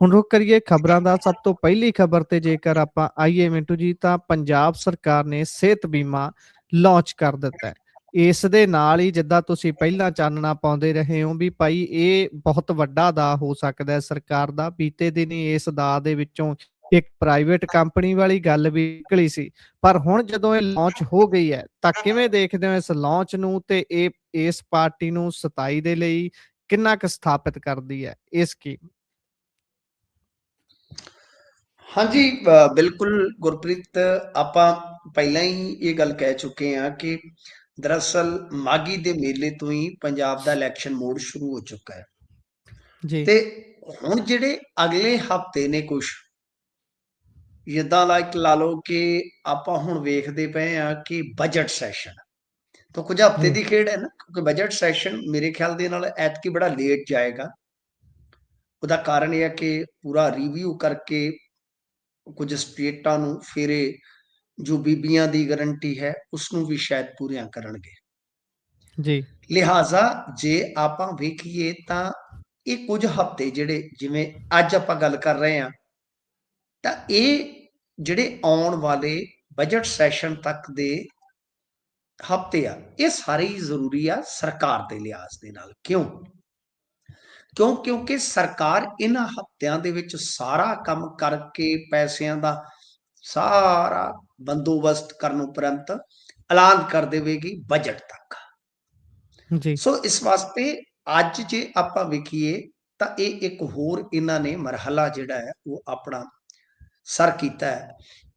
ਹੁਣ ਰੁਕ ਕਰੀਏ ਖਬਰਾਂ ਦਾ। ਸਭ ਤੋਂ ਪਹਿਲੀ ਖਬਰ ਤੇ ਜੇਕਰ ਆਪਾਂ ਆਈਏ ਮਿੰਟੂ ਜੀ, ਤਾਂ ਪੰਜਾਬ ਸਰਕਾਰ ਨੇ ਸਿਹਤ ਬੀਮਾ ਲਾਂਚ ਕਰ ਦਿੱਤਾ ਹੈ। ਇਸ ਦੇ ਨਾਲ ਹੀ ਜਿੱਦਾਂ ਤੁਸੀਂ ਪਹਿਲਾਂ ਚਾਨਣਾ ਪਾਉਂਦੇ ਰਹੇ ਹੋ ਵੀ ਭਾਈ ਇਹ ਬਹੁਤ ਵੱਡਾ ਦਾਅ ਹੋ ਸਕਦਾ ਹੈ ਸਰਕਾਰ ਦਾ। ਬੀਤੇ ਦਿਨ ਹੀ ਇਸ ਦਾਅ ਦੇ ਵਿੱਚੋਂ ਇੱਕ ਪ੍ਰਾਈਵੇਟ ਕੰਪਨੀ ਵਾਲੀ ਗੱਲ ਵੀ ਨਿਕਲੀ ਸੀ, ਪਰ ਹੁਣ ਜਦੋਂ ਇਹ ਲਾਂਚ ਹੋ ਗਈ ਹੈ ਤਾਂ ਕਿਵੇਂ ਦੇਖਦੇ ਹੋ ਇਸ ਲਾਂਚ ਨੂੰ, ਤੇ ਇਹ ਇਸ ਪਾਰਟੀ ਨੂੰ 27 ਦੇ ਲਈ ਕਿੰਨਾ ਕੁ ਸਥਾਪਿਤ ਕਰਦੀ ਹੈ ਇਹ ਸਕੀਮ? ਹਾਂਜੀ, ਬਿਲਕੁਲ ਗੁਰਪ੍ਰੀਤ, ਆਪਾਂ ਪਹਿਲਾਂ ਹੀ ਇਹ ਗੱਲ ਕਹਿ ਚੁੱਕੇ ਹਾਂ ਕਿ ਦਰਅਸਲ ਮਾਘੀ ਦੇ ਮੇਲੇ ਤੋਂ ਹੀ ਪੰਜਾਬ ਦਾ ਇਲੈਕਸ਼ਨ ਮੋਡ ਸ਼ੁਰੂ ਹੋ ਚੁੱਕਾ ਹੈ। ਜੀ ਤੇ ਹੁਣ ਜਿਹੜੇ ਅਗਲੇ ਹਫ਼ਤੇ ਨੇ ਕੁਛ ਜਿੱਦਾਂ ਲਾਈਕ ਲਾ ਲਓ ਕਿ ਆਪਾਂ ਹੁਣ ਵੇਖਦੇ ਪਏ ਆ ਕਿ ਬਜਟ ਸੈਸ਼ਨ ਤਾਂ ਕੁਝ ਹਫ਼ਤੇ ਜੀ ਦੀ ਖੇਡ ਹੈ ਨਾ, ਕਿਉਂਕਿ ਬਜਟ ਸੈਸ਼ਨ ਮੇਰੇ ਖਿਆਲ ਦੇ ਨਾਲ ਐਤਕੀ ਬੜਾ ਲੇਟ ਜਾਏਗਾ। ਉਹਦਾ ਕਾਰਨ ਇਹ ਹੈ ਕਿ ਪੂਰਾ ਰਿਵਿਊ ਕਰਕੇ ਕੁਝ ਸਟੇਟਾਂ ਨੂੰ ਫਿਰ ਜੋ ਬੀਬੀਆਂ ਦੀ ਗਰੰਟੀ ਹੈ ਉਸਨੂੰ ਵੀ ਸ਼ਾਇਦ ਪੂਰੀਆਂ ਕਰਨਗੇ। ਜੀ ਲਿਹਾਜ਼ਾ ਜੇ ਆਪਾਂ ਵੇਖੀਏ ਤਾਂ ਇਹ ਕੁਝ ਹਫ਼ਤੇ ਜਿਹੜੇ ਜਿਵੇਂ ਅੱਜ ਆਪਾਂ ਗੱਲ ਕਰ ਰਹੇ ਹਾਂ, ਤਾਂ ਇਹ ਜਿਹੜੇ ਆਉਣ ਵਾਲੇ ਬਜਟ ਸੈਸ਼ਨ ਤੱਕ ਦੇ ਹਫ਼ਤੇ ਆ, ਇਹ ਸਾਰੇ ਹੀ ਜ਼ਰੂਰੀ ਆ ਸਰਕਾਰ ਦੇ ਲਿਹਾਜ਼ ਦੇ ਨਾਲ। ਕਿਉਂਕਿ ਸਰਕਾਰ ਇਹਨਾਂ ਹਫ਼ਤਿਆਂ ਦੇ ਵਿੱਚ ਸਾਰਾ ਕੰਮ ਕਰਕੇ ਪੈਸਿਆਂ ਦਾ ਸਾਰਾ ਬੰਦੋਬਸਤ ਕਰਨ ਉਪਰੰਤ ਐਲਾਨ ਕਰ ਦੇਵੇਗੀ ਬਜਟ ਤੱਕ। ਜੀ ਸੋ ਇਸ ਵਾਸਤੇ ਅੱਜ ਜੇ ਆਪਾਂ ਵੇਖੀਏ ਤਾਂ ਇਹ ਇੱਕ ਹੋਰ ਇਹਨਾਂ ਨੇ ਮਰਹਲਾ ਜਿਹੜਾ ਹੈ ਉਹ ਆਪਣਾ ਸਰ ਕੀਤਾ ਹੈ।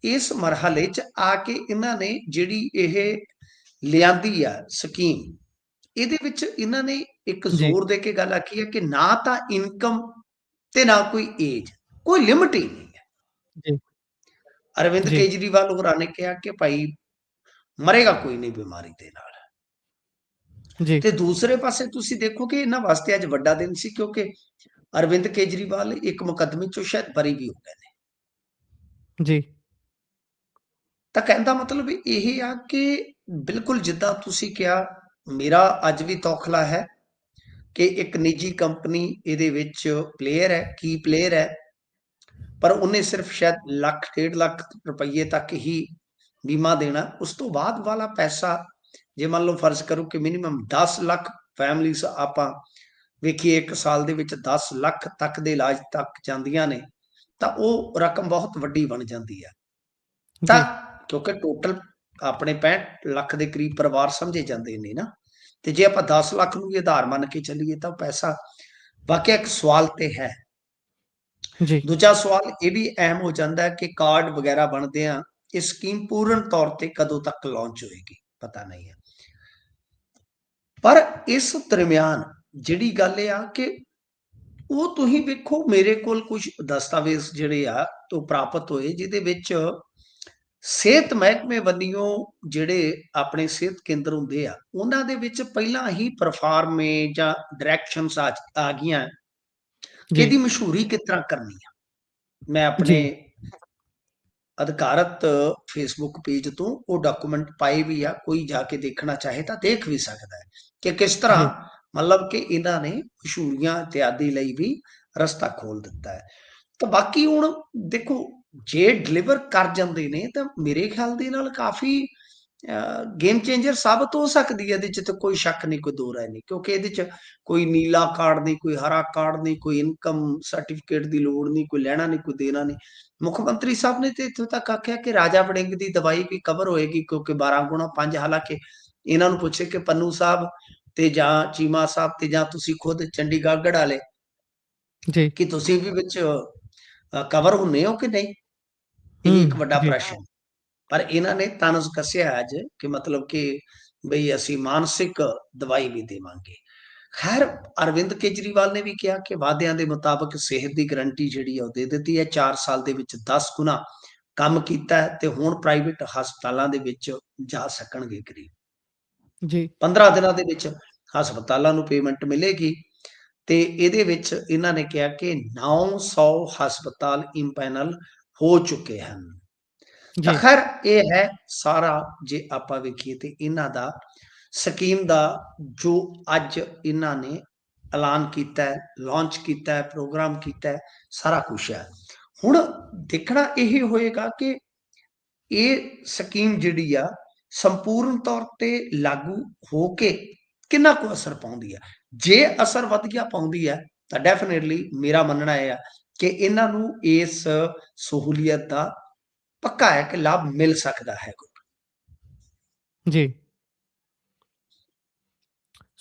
ਇਸ ਮਰਹਲੇ 'ਚ ਆ ਕੇ ਇਹਨਾਂ ਨੇ ਜਿਹੜੀ ਇਹ ਲਿਆਂਦੀ ਆ ਸਕੀਮ, ਇਹਦੇ ਵਿੱਚ ਇਹਨਾਂ ਨੇ ਇੱਕ ਜੀ ਜ਼ੋਰ ਦੇ ਕੇ ਗੱਲ ਆਖੀ ਹੈ ਕਿ ਨਾ ਤਾਂ ਇਨਕਮ ਤੇ ਨਾ ਕੋਈ ਏਜ, ਕੋਈ ਲਿਮਟ ਹੀ ਨਹੀਂ ਹੈ। ਜੀ ਅਰਵਿੰਦ ਜੀ ਕੇਜਰੀਵਾਲ ਹੋਰਾਂ ਨੇ ਕਿਹਾ ਕਿ ਭਾਈ ਮਰੇਗਾ ਕੋਈ ਨਹੀਂ ਬਿਮਾਰੀ ਦੇ ਨਾਲ। ਜੀ ਤੇ ਦੂਸਰੇ ਪਾਸੇ ਤੁਸੀਂ ਦੇਖੋ ਕਿ ਇਹਨਾਂ ਵਾਸਤੇ ਅੱਜ ਵੱਡਾ ਦਿਨ ਸੀ, ਕਿਉਂਕਿ ਅਰਵਿੰਦ ਕੇਜਰੀਵਾਲ ਇੱਕ ਮੁਕੱਦਮੇ ਚੋਂ ਸ਼ਾਇਦ ਬਰੀ ਵੀ ਹੋ ਗਏ ਨੇ। ਜੀ ਤਾਂ ਕਹਿਣ ਦਾ ਮਤਲਬ ਇਹ ਆ ਕਿ ਬਿਲਕੁਲ ਜਿੱਦਾਂ ਤੁਸੀਂ ਕਿਹਾ, ਮੇਰਾ ਅੱਜ ਵੀ ਤੌਖਲਾ ਹੈ ਕਿ ਇੱਕ ਨਿੱਜੀ ਕੰਪਨੀ ਇਹਦੇ ਵਿੱਚ ਪਲੇਅਰ ਹੈ, ਕੀ ਪਲੇਅਰ ਹੈ, ਪਰ ਉਹਨੇ ਸਿਰਫ ਸ਼ਾਇਦ ਲੱਖ 1.5 ਲੱਖ ਰੁਪਈਏ ਤੱਕ ਹੀ ਬੀਮਾ ਦੇਣਾ। ਉਸ ਤੋਂ ਬਾਅਦ ਵਾਲਾ ਪੈਸਾ ਜੇ ਮੰਨ ਲਓ ਫਰਜ਼ ਕਰੋ ਕਿ ਮਿਨੀਮਮ 10 ਲੱਖ ਫੈਮਲੀਜ਼ ਆਪਾਂ ਵੇਖੀਏ ਇੱਕ ਸਾਲ ਦੇ ਵਿੱਚ 10 ਲੱਖ ਤੱਕ ਦੇ ਇਲਾਜ ਤੱਕ ਜਾਂਦੀਆਂ ਨੇ, ਤਾਂ ਉਹ ਰਕਮ ਬਹੁਤ ਵੱਡੀ ਬਣ ਜਾਂਦੀ ਹੈ। ਤਾਂ ਜੀ ਕਿਉਂਕਿ ਟੋਟਲ ਆਪਣੇ 65 ਲੱਖ ਦੇ ਕਰੀਬ ਪਰਿਵਾਰ ਸਮਝੇ ਜਾਂਦੇ ਨੇ ਨਾ, ਤੇ ਜੇ ਆਪਾਂ 10 ਲੱਖ ਨੂੰ ਵੀ ਆਧਾਰ ਮੰਨ ਕੇ ਚੱਲੀਏ ਤਾਂ ਪੈਸਾ ਵਾਕਿਆ ਇੱਕ ਸਵਾਲ ਤੇ ਹੈ। ਜੀ ਦੂਜਾ ਸਵਾਲ ਇਹ ਵੀ ਅਹਿਮ ਹੋ ਜਾਂਦਾ ਹੈ ਕਿ ਕਾਰਡ ਵਗੈਰਾ ਬਣਦੇ ਆ, ਇਹ ਸਕੀਮ ਪੂਰਨ ਤੌਰ ਤੇ ਕਦੋਂ ਤੱਕ ਲਾਂਚ ਹੋਏਗੀ ਪਤਾ ਨਹੀਂ ਹੈ। ਪਰ ਇਸ ਦਰਮਿਆਨ ਜਿਹੜੀ ਗੱਲ ਇਹ ਆ ਕਿ ਉਹ ਤੁਸੀਂ ਵੇਖੋ, ਮੇਰੇ ਕੋਲ ਕੁਝ ਦਸਤਾਵੇਜ਼ ਜਿਹੜੇ ਆ ਉਹ ਪ੍ਰਾਪਤ ਹੋਏ ਜਿਹਦੇ ਵਿੱਚ ਸਿਹਤ ਮਹਿਕਮੇ ਵੱਲੋਂ ਜਿਹੜੇ ਆਪਣੇ ਸਿਹਤ ਕੇਂਦਰ ਹੁੰਦੇ ਆ ਉਹਨਾਂ ਦੇ ਵਿੱਚ ਪਹਿਲਾਂ ਹੀ ਪਰਫਾਰਮੇ ਜਾਂ ਡਾਇਰੈਕਸ਼ਨਸ ਆ ਗਈਆਂ ਕਿ ਜੀ ਇਹਦੀ ਮਸ਼ਹੂਰੀ ਕਿਸ ਤਰ੍ਹਾਂ ਕਰਨੀ ਆ। ਮੈਂ ਆਪਣੇ ਜੀ ਅਧਿਕਾਰਤ ਫੇਸਬੁੱਕ ਪੇਜ ਤੋਂ ਉਹ ਡਾਕੂਮੈਂਟ ਪਾਏ ਵੀ ਆ, ਕੋਈ ਜਾ ਕੇ ਦੇਖਣਾ ਚਾਹੇ ਤਾਂ ਦੇਖ ਵੀ ਸਕਦਾ ਹੈ ਕਿ ਕਿਸ ਤਰ੍ਹਾਂ ਜੀ ਮਤਲਬ ਕਿ ਇਹਨਾਂ ਨੇ ਮਸ਼ਹੂਰੀਆਂ ਇਤਿਆਦੀ ਲਈ ਵੀ ਰਸਤਾ ਖੋਲ ਦਿੱਤਾ ਹੈ। ਤਾਂ ਬਾਕੀ ਹੁਣ ਦੇਖੋ, ਜੇ ਡਿਲੀਵਰ ਕਰ ਜਾਂਦੇ ਨੇ ਤਾਂ ਮੇਰੇ ਖਿਆਲ ਦੇ ਨਾਲ ਕਾਫੀ ਗੇਮ ਚੇਂਜਰ ਸਾਬਤ ਹੋ ਸਕਦੀ ਹੈ। ਇਹਦੇ 'ਚ ਤਾਂ ਕੋਈ ਸ਼ੱਕ ਨਹੀਂ, ਕੋਈ ਦੋ ਰਾਏ ਨਹੀਂ, ਕਿਉਂਕਿ ਇਹਦੇ 'ਚ ਕੋਈ ਨੀਲਾ ਕਾਰਡ ਨਹੀਂ, ਕੋਈ ਹਰਾ ਕਾਰਡ ਨਹੀਂ, ਕੋਈ ਇਨਕਮ ਸਰਟੀਫਿਕੇਟ ਦੀ ਲੋੜ ਨਹੀਂ, ਕੋਈ ਲੈਣਾ ਨਹੀਂ, ਕੋਈ ਦੇਣਾ ਨਹੀਂ। ਮੁੱਖ ਮੰਤਰੀ ਸਾਹਿਬ ਨੇ ਤੇ ਇੱਥੋਂ ਤੱਕ ਆਖਿਆ ਕਿ ਰਾਜਾ ਵੜਿੰਗ ਦੀ ਦਵਾਈ ਵੀ ਕਵਰ ਹੋਏਗੀ, ਕਿਉਂਕਿ 12 ਗੁਣਾ 5। ਹਾਲਾਂਕਿ ਇਹਨਾਂ ਨੂੰ ਪੁੱਛੇ ਕਿ ਪੰਨੂ ਸਾਹਿਬ ਤੇ ਜਾਂ ਚੀਮਾ ਸਾਹਿਬ ਤੇ ਜਾਂ ਤੁਸੀਂ ਖੁਦ ਚੰਡੀਗੜ੍ਹ ਵਾਲੇ ਜੀ ਕਿ ਤੁਸੀਂ ਵੀ ਵਿੱਚ ਕਵਰ ਹੁੰਨੇ ਹੋ ਕਿ ਨਹੀਂ, ਇਹ ਵੀ ਇੱਕ ਵੱਡਾ ਜੀ ਪ੍ਰਸ਼ਨ। ਪਰ ਇਹਨਾਂ ਨੇ ਤਨਜ਼ ਕੱਸਿਆ ਅੱਜ ਕਿ ਮਤਲਬ ਕਿ ਬਈ ਅਸੀਂ ਮਾਨਸਿਕ ਦਵਾਈ ਵੀ ਦੇਵਾਂਗੇ। ਖੈਰ, ਅਰਵਿੰਦ ਕੇਜਰੀਵਾਲ ਨੇ ਵੀ ਕਿਹਾ ਕਿ ਵਾਅਦਿਆਂ ਦੇ ਮੁਤਾਬਕ ਸਿਹਤ ਦੀ ਗਰੰਟੀ ਜਿਹੜੀ ਆ ਉਹ ਦੇ ਦਿੱਤੀ ਹੈ। 4 ਸਾਲ ਦੇ ਵਿੱਚ 10 ਗੁਣਾ ਕੰਮ ਕੀਤਾ ਹੈ ਤੇ ਹੁਣ ਪ੍ਰਾਈਵੇਟ ਹਸਪਤਾਲਾਂ ਦੇ ਵਿੱਚ ਜਾ ਸਕਣਗੇ। ਕਰੀਬ ਜੀ 15 ਦਿਨਾਂ ਦੇ ਵਿੱਚ ਹਸਪਤਾਲਾਂ ਨੂੰ ਪੇਮੈਂਟ ਮਿਲੇਗੀ। ਤੇ ਇਹਦੇ ਵਿੱਚ ਇਹਨਾਂ ਨੇ ਕਿਹਾ ਕਿ 900 ਹਸਪਤਾਲ ਇੰਪੈਨਲ ਹੋ ਚੁੱਕੇ ਹਨ। ਤਾਂ ਜੀ ਖੈਰ ਇਹ ਹੈ ਸਾਰਾ, ਜੇ ਆਪਾਂ ਵੇਖੀਏ ਤੇ ਇਹਨਾਂ ਦਾ ਸਕੀਮ ਦਾ ਜੋ ਅੱਜ ਇਹਨਾਂ ਨੇ ਐਲਾਨ ਕੀਤਾ ਹੈ, ਲਾਂਚ ਕੀਤਾ ਹੈ, ਪ੍ਰੋਗਰਾਮ ਕੀਤਾ ਹੈ, ਸਾਰਾ ਕੁਛ ਹੈ। ਹੁਣ ਦੇਖਣਾ ਇਹ ਹੋਏਗਾ ਕਿ ਇਹ ਸਕੀਮ ਜਿਹੜੀ ਆ ਸੰਪੂਰਨ ਤੌਰ ਤੇ ਲਾਗੂ ਹੋ ਕੇ ਕਿੰਨਾ ਕੁ ਅਸਰ ਪਾਉਂਦੀ ਆ। ਜੇ ਅਸਰ ਵਧੀਆ ਪਾਉਂਦੀ ਹੈ ਤਾਂ ਡੈਫੀਨੇਟਲੀ ਮੇਰਾ ਮੰਨਣਾ ਇਹ ਆ ਕਿ ਇਹਨਾਂ ਨੂੰ ਇਸ ਸਹੂਲੀਅਤ ਦਾ ਪੱਕਾ ਹੈ ਕਿ ਲਾਭ ਮਿਲ ਸਕਦਾ ਹੈ। ਜੀ।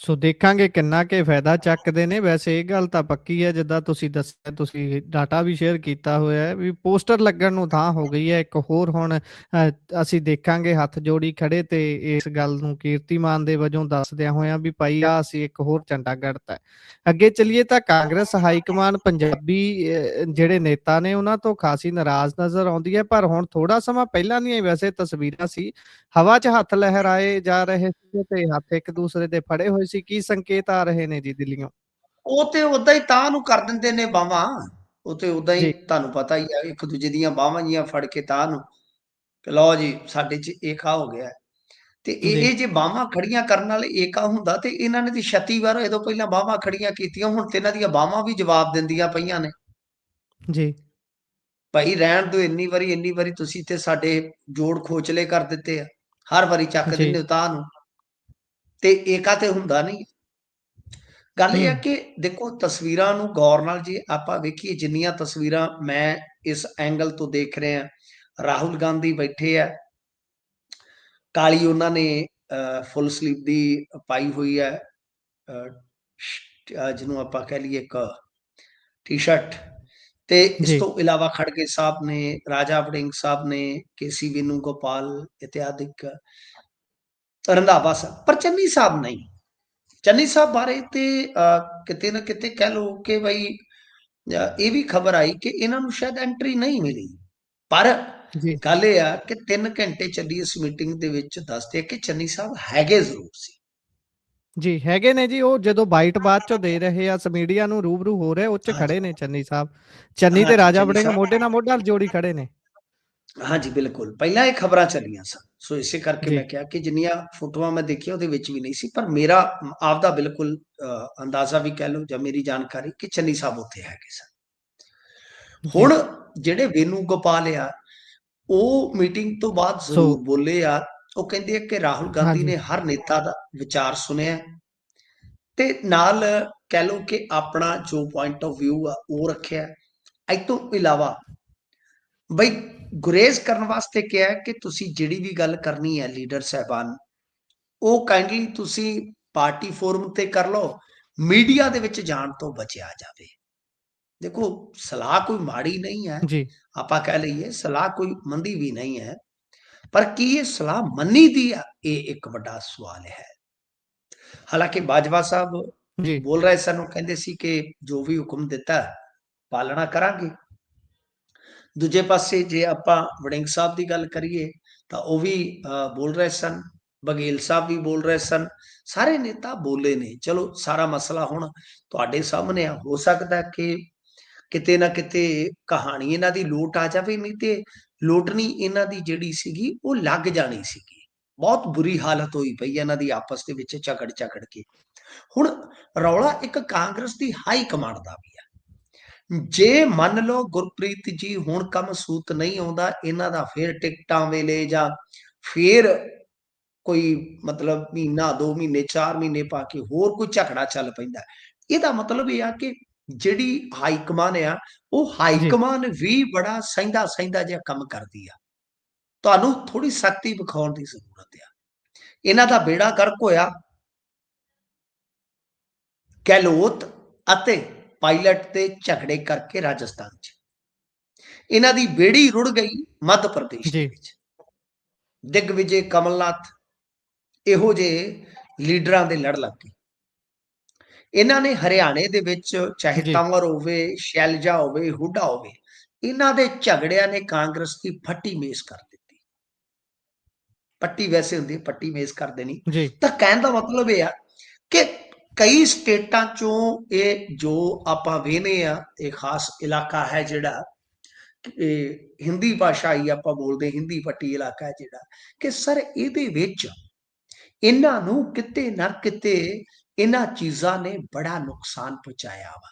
ਸੋ ਦੇਖਾਂਗੇ ਕਿੰਨਾ ਕੁ ਫਾਇਦਾ ਚੱਕਦੇ ਨੇ। ਵੈਸੇ ਇਹ ਗੱਲ ਤਾਂ ਪੱਕੀ ਹੈ, ਜਿੱਦਾਂ ਤੁਸੀਂ ਦੱਸਿਆ, ਤੁਸੀਂ ਡਾਟਾ ਵੀ ਸ਼ੇਅਰ ਕੀਤਾ ਹੋਇਆ ਹੈ ਵੀ ਪੋਸਟਰ ਲੱਗਣ ਨੂੰ ਥਾਂ ਹੋ ਗਈ ਹੈ। ਇੱਕ ਹੋਰ ਹੁਣ ਅਸੀਂ ਦੇਖਾਂਗੇ ਹੱਥ ਜੋੜੀ ਖੜੇ ਤੇ ਇਸ ਗੱਲ ਨੂੰ ਕੀਰਤੀਮਾਨ ਦੇ ਵਜੋਂ ਦੱਸਦਿਆਂ ਹੋਇਆਂ ਵੀ ਭਾਈ ਆ ਅਸੀਂ ਇੱਕ ਹੋਰ ਝੰਡਾ ਗੱਡਤਾ। ਅੱਗੇ ਚੱਲੀਏ ਤਾਂ ਕਾਂਗਰਸ ਹਾਈਕਮਾਨ ਪੰਜਾਬੀ ਜਿਹੜੇ ਨੇਤਾ ਨੇ ਉਹਨਾਂ ਤੋਂ ਖਾਸੀ ਨਾਰਾਜ਼ ਨਜ਼ਰ ਆਉਂਦੀ ਹੈ। ਪਰ ਹੁਣ ਥੋੜਾ ਸਮਾਂ ਪਹਿਲਾਂ ਦੀਆਂ ਵੈਸੇ ਤਸਵੀਰਾਂ ਸੀ, ਹਵਾ 'ਚ ਹੱਥ ਲਹਿਰਾਏ ਜਾ ਰਹੇ ਸੀ ਤੇ ਹੱਥ ਇੱਕ ਦੂਸਰੇ ਦੇ ਫੜੇ ਹੋਏ ਸੀ। ਕੀ ਸੰਕੇਤ ਆ ਰਹੇ ਨੇ ਜੀ ਦਿੱਲੀੋਂ? ਉਹ ਤੇ ਉਦਾਂ ਹੀ ਤਾਂ ਨੂੰ ਕਰ ਦਿੰਦੇ ਨੇ ਬਾਹਾਂ। ਉਹ ਤੇ ਉਦਾਂ ਹੀ ਜੀ, ਤੁਹਾਨੂੰ ਪਤਾ ਹੀ ਆ, ਇੱਕ ਦੂਜੇ ਦੀਆਂ ਬਾਹਾਂ ਜੀਆਂ ਫੜ ਕੇ ਤਾਂ ਨੂੰ ਕਿ ਲਓ ਜੀ ਸਾਡੇ 'ਚ ਏਕਾ ਹੋ ਗਿਆ। ਤੇ ਜੀ, ਇਹ ਜੇ ਬਾਹਾਂ ਖੜੀਆਂ ਕਰਨ ਨਾਲ ਏਕਾ ਹੁੰਦਾ ਤੇ ਇਹਨਾਂ ਨੇ ਤੇ 36 ਵਾਰ ਇਹ ਤੋਂ ਪਹਿਲਾਂ ਬਾਹਾਂ ਖੜੀਆਂ ਕੀਤੀਆਂ। ਹੁਣ ਤੇ ਇਹਨਾਂ ਦੀਆਂ ਬਾਹਾਂ ਵੀ ਜਵਾਬ ਦਿੰਦੀਆਂ ਪਈਆਂ ਨੇ। ਜੀ, ਭਾਈ ਰਹਿਣ ਦਿਓ, ਇੰਨੀ ਵਾਰੀ ਤੁਸੀਂ ਤੇ ਸਾਡੇ ਜੋੜ ਖੋਚਲੇ ਕਰ ਦਿੱਤੇ ਆ। ਹਰ ਵਾਰੀ ਚੱਕ ਜੀ। ਦਿੰਦੇ ਹੋ ਤਾਂ ਨੂੰ, ਤੇ ਏਕਾ ਤੇ ਹੁੰਦਾ ਨਹੀਂ। ਗੱਲ ਇਹ ਹੂੰ, ਹੈ ਕਿ ਦੇਖੋ ਤਸਵੀਰਾਂ ਨੂੰ ਗੌਰ ਨਾਲ ਜੇ ਆਪਾਂ ਵੇਖੀਏ, ਜਿੰਨੀਆਂ ਤਸਵੀਰਾਂ ਮੈਂ ਇਸ ਐਂਗਲ ਤੋਂ ਦੇਖ ਰਿਹਾ, ਰਾਹੁਲ ਗਾਂਧੀ ਬੈਠੇ ਆ, ਕਾਲੀ ਉਹਨਾਂ ਨੇ ਫੁੱਲ ਸਲੀਵ ਦੀ ਪਾਈ ਹੋਈ ਹੈ, ਜਿਹਨੂੰ ਆਪਾਂ ਕਹਿ ਲਈਏ ਇੱਕ ਟੀ-ਸ਼ਰਟ। ਤੇ ਇਸ ਜੀ, ਤੋਂ ਇਲਾਵਾ ਖੜਗੇ ਸਾਹਿਬ ਨੇ, ਰਾਜਾ ਵੜਿੰਗ ਸਾਹਿਬ ਨੇ, ਕੇਸੀ ਵੇਣੁਗੋਪਾਲ ਇਤਿਆਦਿਕ, ਰੰਧਾਵਾ ਸਾਹਿਬ, ਪਰ ਚੰਨੀ ਸਾਹਿਬ ਨਹੀਂ। ਚੰਨੀ ਸਾਹਿਬ ਬਾਰੇ ਤੇ ਕਿਤੇ ਨਾ ਕਿਤੇ ਕਹਿ ਲਓ ਕਿ ਬਈ ਇਹ ਵੀ ਖਬਰ ਆਈ ਕਿ ਇਹਨਾਂ ਨੂੰ ਸ਼ਾਇਦ ਐਂਟਰੀ ਨਹੀਂ ਮਿਲੀ। ਪਰ ਜੀ, ਗੱਲ ਇਹ ਆ ਕਿ 3 ਘੰਟੇ ਚੱਲੀ ਇਸ ਮੀਟਿੰਗ ਦੇ ਵਿੱਚ ਦੱਸਦੇ ਕਿ ਚੰਨੀ ਸਾਹਿਬ ਹੈਗੇ ਜ਼ਰੂਰ ਸੀ। ਜੀ ਹੈਗੇ ਨੇ ਜੀ। ਉਹ ਜਦੋਂ ਬਾਈਟ ਬਾਅਦ ਚੋਂ ਦੇ ਰਹੇ ਆ ਮੀਡੀਆ ਨੂੰ ਰੂਬਰੂ ਹੋ ਰਹੇ, ਉਹ 'ਚ ਖੜੇ ਹਾਂਜੀ ਨੇ ਚੰਨੀ ਸਾਹਿਬ। ਚੰਨੀ ਤੇ ਹਾਂਜੀ ਰਾਜਾ ਚੰਨੀ ਵੜਿੰਗ ਸਾਹਿਬ, ਮੋਢੇ ਨਾਲ ਮੋਢਾ ਜੋੜੀ ਖੜੇ ਨੇ। ਹਾਂਜੀ ਬਿਲਕੁਲ ਪਹਿਲਾਂ ਇਹ ਖਬਰਾਂ ਚੱਲੀਆਂ ਸਨ। ਸੋ ਇਸੇ ਕਰਕੇ ਜੀ, ਮੈਂ ਕਿਹਾ ਕਿ ਜਿੰਨੀਆਂ ਫੋਟੋਆਂ ਮੈਂ ਦੇਖੀਆਂ ਉਹਦੇ ਵਿੱਚ ਵੀ ਨਹੀਂ ਸੀ, ਪਰ ਮੇਰਾ ਆਪਦਾ ਬਿਲਕੁਲ ਅੰਦਾਜ਼ਾ ਵੀ ਕਹਿ ਲਓ ਜਾਂ ਮੇਰੀ ਜਾਣਕਾਰੀ ਕਿ ਚੰਨੀ ਸਾਹਿਬ ਉੱਥੇ ਹੈਗੇ ਸਨ। ਜੀ। ਹੁਣ ਜਿਹੜੇ ਵੇਨੂ ਗੋਪਾਲ ਆ, ਉਹ ਮੀਟਿੰਗ ਤੋਂ ਬਾਅਦ ਸੋ ਜ਼ਰੂਰ ਬੋਲੇ ਆ। ਉਹ ਕਹਿੰਦੇ ਆ ਕਿ ਰਾਹੁਲ ਗਾਂਧੀ ਹਾਂਜੀ, ਨੇ ਹਰ ਨੇਤਾ ਦਾ ਵਿਚਾਰ ਸੁਣਿਆ ਤੇ ਨਾਲ ਕਹਿ ਲਓ ਕਿ ਆਪਣਾ ਜੋ ਪੁਆਇੰਟ ਆਫ ਵਿਊ ਆ ਉਹ ਰੱਖਿਆ। ਇਹ ਤੋਂ ਇਲਾਵਾ ਬਈ ਗੁਰੇਜ਼ ਕਰਨ ਵਾਸਤੇ ਕਿਹਾ ਕਿ ਤੁਸੀਂ ਜਿਹੜੀ ਵੀ ਗੱਲ ਕਰਨੀ ਹੈ ਲੀਡਰ ਸਾਹਿਬਾਨ, ਉਹ ਕਾਈਂਡਲੀ ਤੁਸੀਂ ਪਾਰਟੀ ਫੋਰਮ ਤੇ ਕਰ ਲਓ, ਮੀਡੀਆ ਦੇ ਵਿੱਚ ਜਾਣ ਤੋਂ ਬਚਿਆ ਜਾਵੇ। ਦੇਖੋ ਸਲਾਹ ਕੋਈ ਮਾੜੀ ਨਹੀਂ ਹੈ, ਜੀ, ਆਪਾਂ ਕਹਿ ਲਈਏ ਸਲਾਹ ਕੋਈ ਮੰਦੀ ਵੀ ਨਹੀਂ ਹੈ, ਪਰ ਕੀ ਇਹ ਸਲਾਹ ਮੰਨੀ ਦੀ ਆ, ਇਹ ਇੱਕ ਵੱਡਾ ਸਵਾਲ ਹੈ। ਹਾਲਾਂਕਿ ਬਾਜਵਾ ਸਾਹਿਬ ਜੀ, ਬੋਲ ਰਹੇ ਸਨ, ਉਹ ਕਹਿੰਦੇ ਸੀ ਕਿ ਜੋ ਵੀ ਹੁਕਮ ਦਿੱਤਾ ਪਾਲਣਾ ਕਰਾਂਗੇ। ਦੂਜੇ ਪਾਸੇ ਜੇ ਆਪਾਂ ਵੜਿੰਗ ਸਾਹਿਬ ਦੀ ਗੱਲ ਕਰੀਏ ਤਾਂ ਉਹ ਵੀ ਬੋਲ ਰਹੇ ਸਨ, ਬਘੇਲ ਸਾਹਿਬ ਵੀ ਬੋਲ ਰਹੇ ਸਨ, ਸਾਰੇ ਨੇਤਾ ਬੋਲੇ ਨੇ। ਚਲੋ ਸਾਰਾ ਮਸਲਾ ਹੁਣ ਤੁਹਾਡੇ ਸਾਹਮਣੇ ਆ। ਹੋ ਸਕਦਾ ਕਿ ਕਿਤੇ ਨਾ ਕਿਤੇ ਕਹਾਣੀ ਇਹਨਾਂ ਦੀ ਲੋਟ ਆ ਜਾਵੇ, ਨਹੀਂ ਤੇ ਲੋਟਣੀ ਇਹਨਾਂ ਦੀ ਜਿਹੜੀ ਸੀਗੀ ਉਹ ਲੱਗ ਜਾਣੀ ਸੀਗੀ। ਬਹੁਤ ਬੁਰੀ ਹਾਲਤ ਹੋਈ ਪਈ ਇਹਨਾਂ ਦੀ ਆਪਸ ਦੇ ਵਿੱਚ ਝਗੜ ਕੇ। ਹੁਣ ਰੌਲਾ ਇੱਕ ਕਾਂਗਰਸ ਦੀ ਹਾਈ ਕਮਾਂਡ ਦਾ ਵੀ ਆ। ਜੇ ਮੰਨ ਲਓ ਗੁਰਪ੍ਰੀਤ ਜੀ ਹੁਣ ਕੰਮ ਸੂਤ ਨਹੀਂ ਆਉਂਦਾ ਇਹਨਾਂ ਦਾ, ਫੇਰ ਟਿਕਟਾਂ ਵੇਲੇ ਜਾਂ ਫੇਰ ਕੋਈ ਮਤਲਬ ਮਹੀਨਾ 2 ਮਹੀਨੇ 4 ਮਹੀਨੇ ਪਾ ਕੇ ਹੋਰ ਕੋਈ ਝਗੜਾ ਚੱਲ ਪੈਂਦਾ, ਇਹਦਾ ਮਤਲਬ ਇਹ ਆ ਕਿ ਜਿਹੜੀ ਹਾਈ ਕਮਾਨ ਆ, ਉਹ ਹਾਈ ਜੀ, ਕਮਾਨ ਵੀ ਬੜਾ ਸਹਿੰਦਾ ਜਿਹਾ ਕੰਮ ਕਰਦੀ ਆ। ਤੁਹਾਨੂੰ ਥੋੜੀ ਸਖਤੀ ਵਿਖਾਉਣ ਦੀ ਜ਼ਰੂਰਤ ਆ। ਇਹਨਾਂ ਦਾ ਬੇੜਾ ਗਰਕ ਹੋਇਆ ਗਹਿਲੋਤ ਅਤੇ ਪਾਇਲਟ ਦੇ ਝਗੜੇ ਕਰਕੇ ਰਾਜਸਥਾਨ 'ਚ। ਇਹਨਾਂ ਦੀ ਬੇੜੀ ਰੁੜ ਗਈ ਮੱਧ ਪ੍ਰਦੇਸ਼ ਦੇ ਜੀ, ਵਿੱਚ। ਦਿਗਵਿਜੇ, ਕਮਲਨਾਥ ਇਹੋ ਜਿਹੇ ਲੀਡਰਾਂ ਦੇ ਲੜ ਲੱਗ ਗਏ। ਇਹਨਾਂ ਨੇ ਹਰਿਆਣੇ ਦੇ ਵਿੱਚ ਚਾਹੇ ਜੀ, ਤੰਵਰ ਹੋਵੇ, ਸ਼ੈਲਜਾ ਹੋਵੇ, ਹੁੱਡਾ ਹੋਵੇ, ਇਹਨਾਂ ਦੇ ਝਗੜਿਆਂ ਨੇ ਕਾਂਗਰਸ ਦੀ ਫੱਟੀ ਮੇਜ਼ ਕਰ ਦਿੱਤੀ। ਪੱਟੀ ਵੈਸੇ ਹੁੰਦੀ ਹੈ, ਪੱਟੀ ਮੇਜ਼ ਕਰ ਦੇਣੀ। ਜੀ, ਤਾਂ ਕਹਿਣ ਦਾ ਮਤਲਬ ਇਹ ਆ ਕਿ ਕਈ ਸਟੇਟਾਂ ਚੋਂ ਇਹ ਜੋ ਆਪਾਂ ਵੇਖਦੇ ਆ, ਇਹ ਖਾਸ ਇਲਾਕਾ ਹੈ ਜਿਹੜਾ ਇਹ ਹਿੰਦੀ ਭਾਸ਼ਾਈ ਆਪਾਂ ਬੋਲਦੇ, ਹਿੰਦੀ ਪੱਟੀ ਇਲਾਕਾ ਹੈ ਜਿਹੜਾ, ਕਿ ਸਰ ਇਹਦੇ ਵਿੱਚ ਇਹਨਾਂ ਨੂੰ ਕਿਤੇ ਨਾ ਕਿਤੇ ਇਹਨਾਂ ਚੀਜ਼ਾਂ ਨੇ ਬੜਾ ਨੁਕਸਾਨ ਪਹੁੰਚਾਇਆ ਵਾ।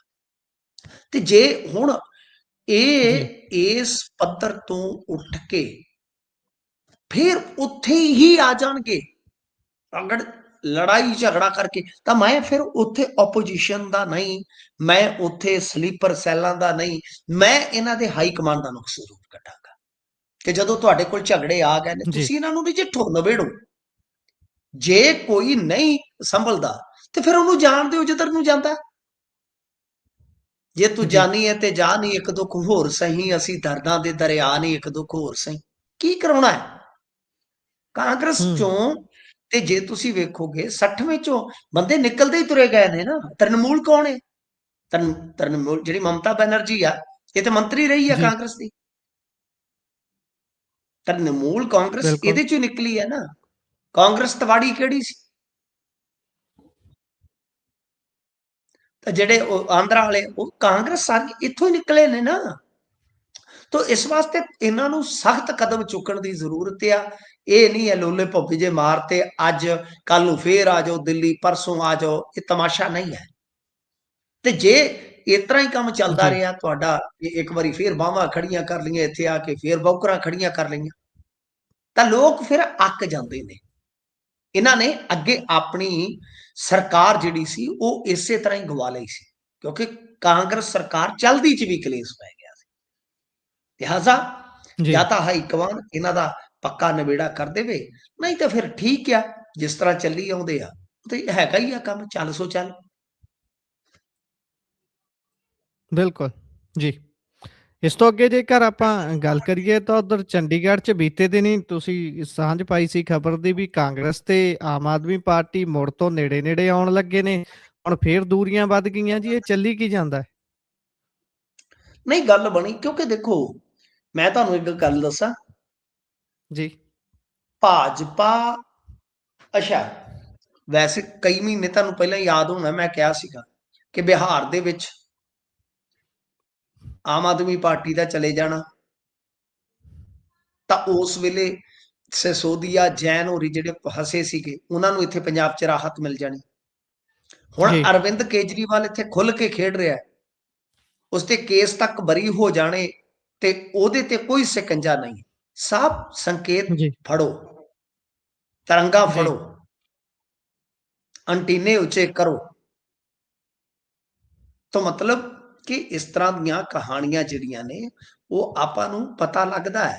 ਤੇ ਜੇ ਹੁਣ ਜੀ ਇਹ ਇਸ ਪੱਧਰ ਤੋਂ ਉੱਠ ਕੇ ਫਿਰ ਉੱਥੇ ਹੀ ਆ ਜਾਣਗੇ, ਅਗਰ ਲੜਾਈ ਝਗੜਾ ਕਰਕੇ, ਤਾਂ ਮੈਂ ਫਿਰ ਉੱਥੇ ਆਪੋਜੀਸ਼ਨ ਦਾ ਨਹੀਂ, ਮੈਂ ਉੱਥੇ ਸਲੀਪਰ ਸੈੱਲਾਂ ਦਾ ਨਹੀਂ, ਮੈਂ ਇਹਨਾਂ ਦੇ ਹਾਈ ਕਮਾਂਡ ਦਾ ਨੁਕਸ ਜ਼ਰੂਰ ਕੱਢਾਂਗਾ ਕਿ ਜਦੋਂ ਤੁਹਾਡੇ ਕੋਲ ਝਗੜੇ ਆ ਗਏ ਨੇ, ਜੀ ਤੁਸੀਂ ਇਹਨਾਂ ਨੂੰ ਨਜਿੱਠੋ, ਨਵੇੜੋ। ਜੇ ਕੋਈ ਨਹੀਂ ਸੰਭਲਦਾ ਤੇ ਫਿਰ ਉਹਨੂੰ ਜਾਣ ਦਿਓ ਜਿੱਧਰ ਨੂੰ ਜਾਂਦਾ। ਜੇ ਤੂੰ ਜੀ ਜਾਨੀ ਹੈ ਤੇ ਜਾ, ਨਹੀਂ ਇੱਕ ਦੁੱਖ ਹੋਰ ਸਹੀ, ਅਸੀਂ ਦਰਦਾਂ ਦੇ ਦਰਿਆ ਨਹੀਂ ਇੱਕ ਦੁੱਖ ਹੋਰ ਸਹੀ। ਕੀ ਕਰਾਉਣਾ ਹੈ ਕਾਂਗਰਸ ਹੂੰ ਚੋਂ? ਤੇ ਜੇ ਤੁਸੀਂ ਵੇਖੋਗੇ 60ਵੇਂ ਚੋਂ ਬੰਦੇ ਨਿਕਲਦੇ ਹੀ ਤੁਰੇ ਗਏ ਨੇ ਨਾ। ਤਰਨਮੂਲ ਕੌਣ ਹੈ? ਤਰਨਮੂਲ ਜਿਹੜੀ ਮਮਤਾ ਬੈਨਰਜੀ ਆ, ਇਹ ਤੇ ਮੰਤਰੀ ਰਹੀ ਆ ਜੀ ਕਾਂਗਰਸ ਦੀ। ਤਰਨਮੂਲ ਕਾਂਗਰਸ ਬਿਲਕੁਲ ਇਹਦੇ ਚੋਂ ਨਿਕਲੀ ਹੈ ਨਾ। ਕਾਂਗਰਸ ਤਵਾੜੀ ਕਿਹੜੀ ਸੀ? ਤਾਂ ਜਿਹੜੇ ਉਹ ਆਂਧਰਾ ਵਾਲੇ, ਉਹ ਕਾਂਗਰਸ ਸਾਰੇ ਇੱਥੋਂ ਹੀ ਨਿਕਲੇ ਨੇ ਨਾ। ਤੋ ਇਸ ਵਾਸਤੇ ਇਹਨਾਂ ਨੂੰ ਸਖਤ ਕਦਮ ਚੁੱਕਣ ਦੀ ਜ਼ਰੂਰਤ ਆ। ਇਹ ਨਹੀਂ ਹੈ ਲੋਲੇ ਭੁੱਪੇ ਜੇ ਮਾਰਤੇ, ਅੱਜ ਕੱਲ ਨੂੰ ਫੇਰ ਆ ਜਾਓ ਦਿੱਲੀ, ਪਰਸੋਂ ਆ ਜਾਓ, ਇਹ ਤਮਾਸ਼ਾ ਨਹੀਂ ਹੈ। ਤੇ ਜੇ ਇਸ ਤਰ੍ਹਾਂ ਹੀ ਕੰਮ ਚੱਲਦਾ ਜੀ ਰਿਹਾ ਤੁਹਾਡਾ, ਇੱਕ ਵਾਰੀ ਫੇਰ ਬਾਹਾਂ ਖੜੀਆਂ ਕਰ ਲਈਆਂ, ਇੱਥੇ ਆ ਕੇ ਫੇਰ ਬੌਕਰਾਂ ਖੜੀਆਂ ਕਰ ਲਈਆਂ, ਤਾਂ ਲੋਕ ਫਿਰ ਅੱਕ ਜਾਂਦੇ ਨੇ। ਇਹਨਾਂ ਨੇ ਅੱਗੇ ਆਪਣੀ ਸਰਕਾਰ ਜਿਹੜੀ ਸੀ ਉਹ ਇਸੇ ਤਰ੍ਹਾਂ ਹੀ ਗਵਾ ਲਈ ਸੀ, ਕਿਉਂਕਿ ਕਾਂਗਰਸ ਸਰਕਾਰ ਚਲਦੀ ਚ ਵੀ ਕਲੇਸ਼ ਪੈ ਗਿਆ ਸੀ। ਲਿਹਾਜ਼ਾ ਜੀ ਜਾਂ ਤਾਂ ਹਾਈ ਕਮਾਨ ਇਹਨਾਂ ਦਾ ਪੱਕਾ ਨਿਬੇੜਾ ਕਰ ਦੇਵੇ, ਨਹੀਂ ਤਾਂ ਫਿਰ ਠੀਕ ਆ, ਜਿਸ ਤਰ੍ਹਾਂ ਚੱਲੀ ਆਉਂਦੇ ਆ ਤੇ ਹੈਗਾ ਹੀ ਆ ਕੰਮ, ਚੱਲ ਸੋ ਚੱਲ। ਬਿਲਕੁਲ ਜੀ। ਇਸ ਤੋਂ ਅੱਗੇ ਜੇਕਰ ਆਪਾਂ ਗੱਲ ਕਰੀਏ ਤਾਂ ਉਧਰ ਚੰਡੀਗੜ੍ਹ 'ਚ ਬੀਤੇ ਦਿਨੀ ਤੁਸੀਂ ਸਾਂਝ ਪਾਈ ਸੀ ਖਬਰ ਦੀ ਵੀ ਕਾਂਗਰਸ ਤੇ ਆਮ ਆਦਮੀ ਪਾਰਟੀ ਮੁੜ ਤੋਂ ਨੇੜੇ-ਨੇੜੇ ਆਉਣ ਲੱਗੇ ਨੇ। ਹੁਣ ਫੇਰ ਦੂਰੀਆਂ ਵੱਧ ਗਈਆਂ ਜੀ, ਇਹ ਚੱਲੀ ਕੀ ਜਾਂਦਾ ਹੈ? ਨਹੀਂ ਗੱਲ ਬਣੀ, ਕਿਉਂਕਿ ਦੇਖੋ ਮੈਂ ਤੁਹਾਨੂੰ ਇੱਕ ਗੱਲ ਦੱਸਾਂ। ਜੀ ਭਾਜਪਾ, ਅੱਛਾ ਵੈਸੇ ਕਈ ਮਹੀਨੇ ਤੁਹਾਨੂੰ ਪਹਿਲਾਂ ਯਾਦ ਹੋਣਾ ਮੈਂ ਕਿਹਾ ਸੀਗਾ ਕਿ ਬਿਹਾਰ ਦੇ ਵਿੱਚ ਆਮ ਆਦਮੀ ਪਾਰਟੀ ਦਾ ਚਲੇ ਜਾਣਾ, ਤਾਂ ਉਸ ਵੇਲੇ ਸਿਸੋਦੀਆ, ਜੈਨ ਹੋਰੀ ਜਿਹੜੇ ਫਸੇ ਸੀਗੇ, ਉਹਨਾਂ ਨੂੰ ਇੱਥੇ ਪੰਜਾਬ 'ਚ ਰਾਹਤ ਮਿਲ ਜਾਣੀ। ਹੁਣ ਜੀ ਅਰਵਿੰਦ ਕੇਜਰੀਵਾਲ ਇੱਥੇ ਖੁੱਲ ਕੇ ਖੇਡ ਰਿਹਾ, ਉਸ ਤੇ ਕੇਸ ਤੱਕ ਬਰੀ ਹੋ ਜਾਣੇ ਤੇ ਉਹਦੇ ਤੇ ਕੋਈ ਸਿਕੰਜਾ ਨਹੀਂ। ਸਾਫ਼ ਸੰਕੇਤ ਜੀ ਫੜੋ, ਤਰੰਗਾ ਜੀ ਫੜੋ, ਅੰਟੀਨੇ ਉੱਚੇ ਕਰੋ। ਤਾਂ ਮਤਲਬ ਕਿ ਇਸ ਤਰ੍ਹਾਂ ਦੀਆਂ ਕਹਾਣੀਆਂ ਜਿਹੜੀਆਂ ਨੇ, ਉਹ ਆਪਾਂ ਨੂੰ ਪਤਾ ਲੱਗਦਾ ਹੈ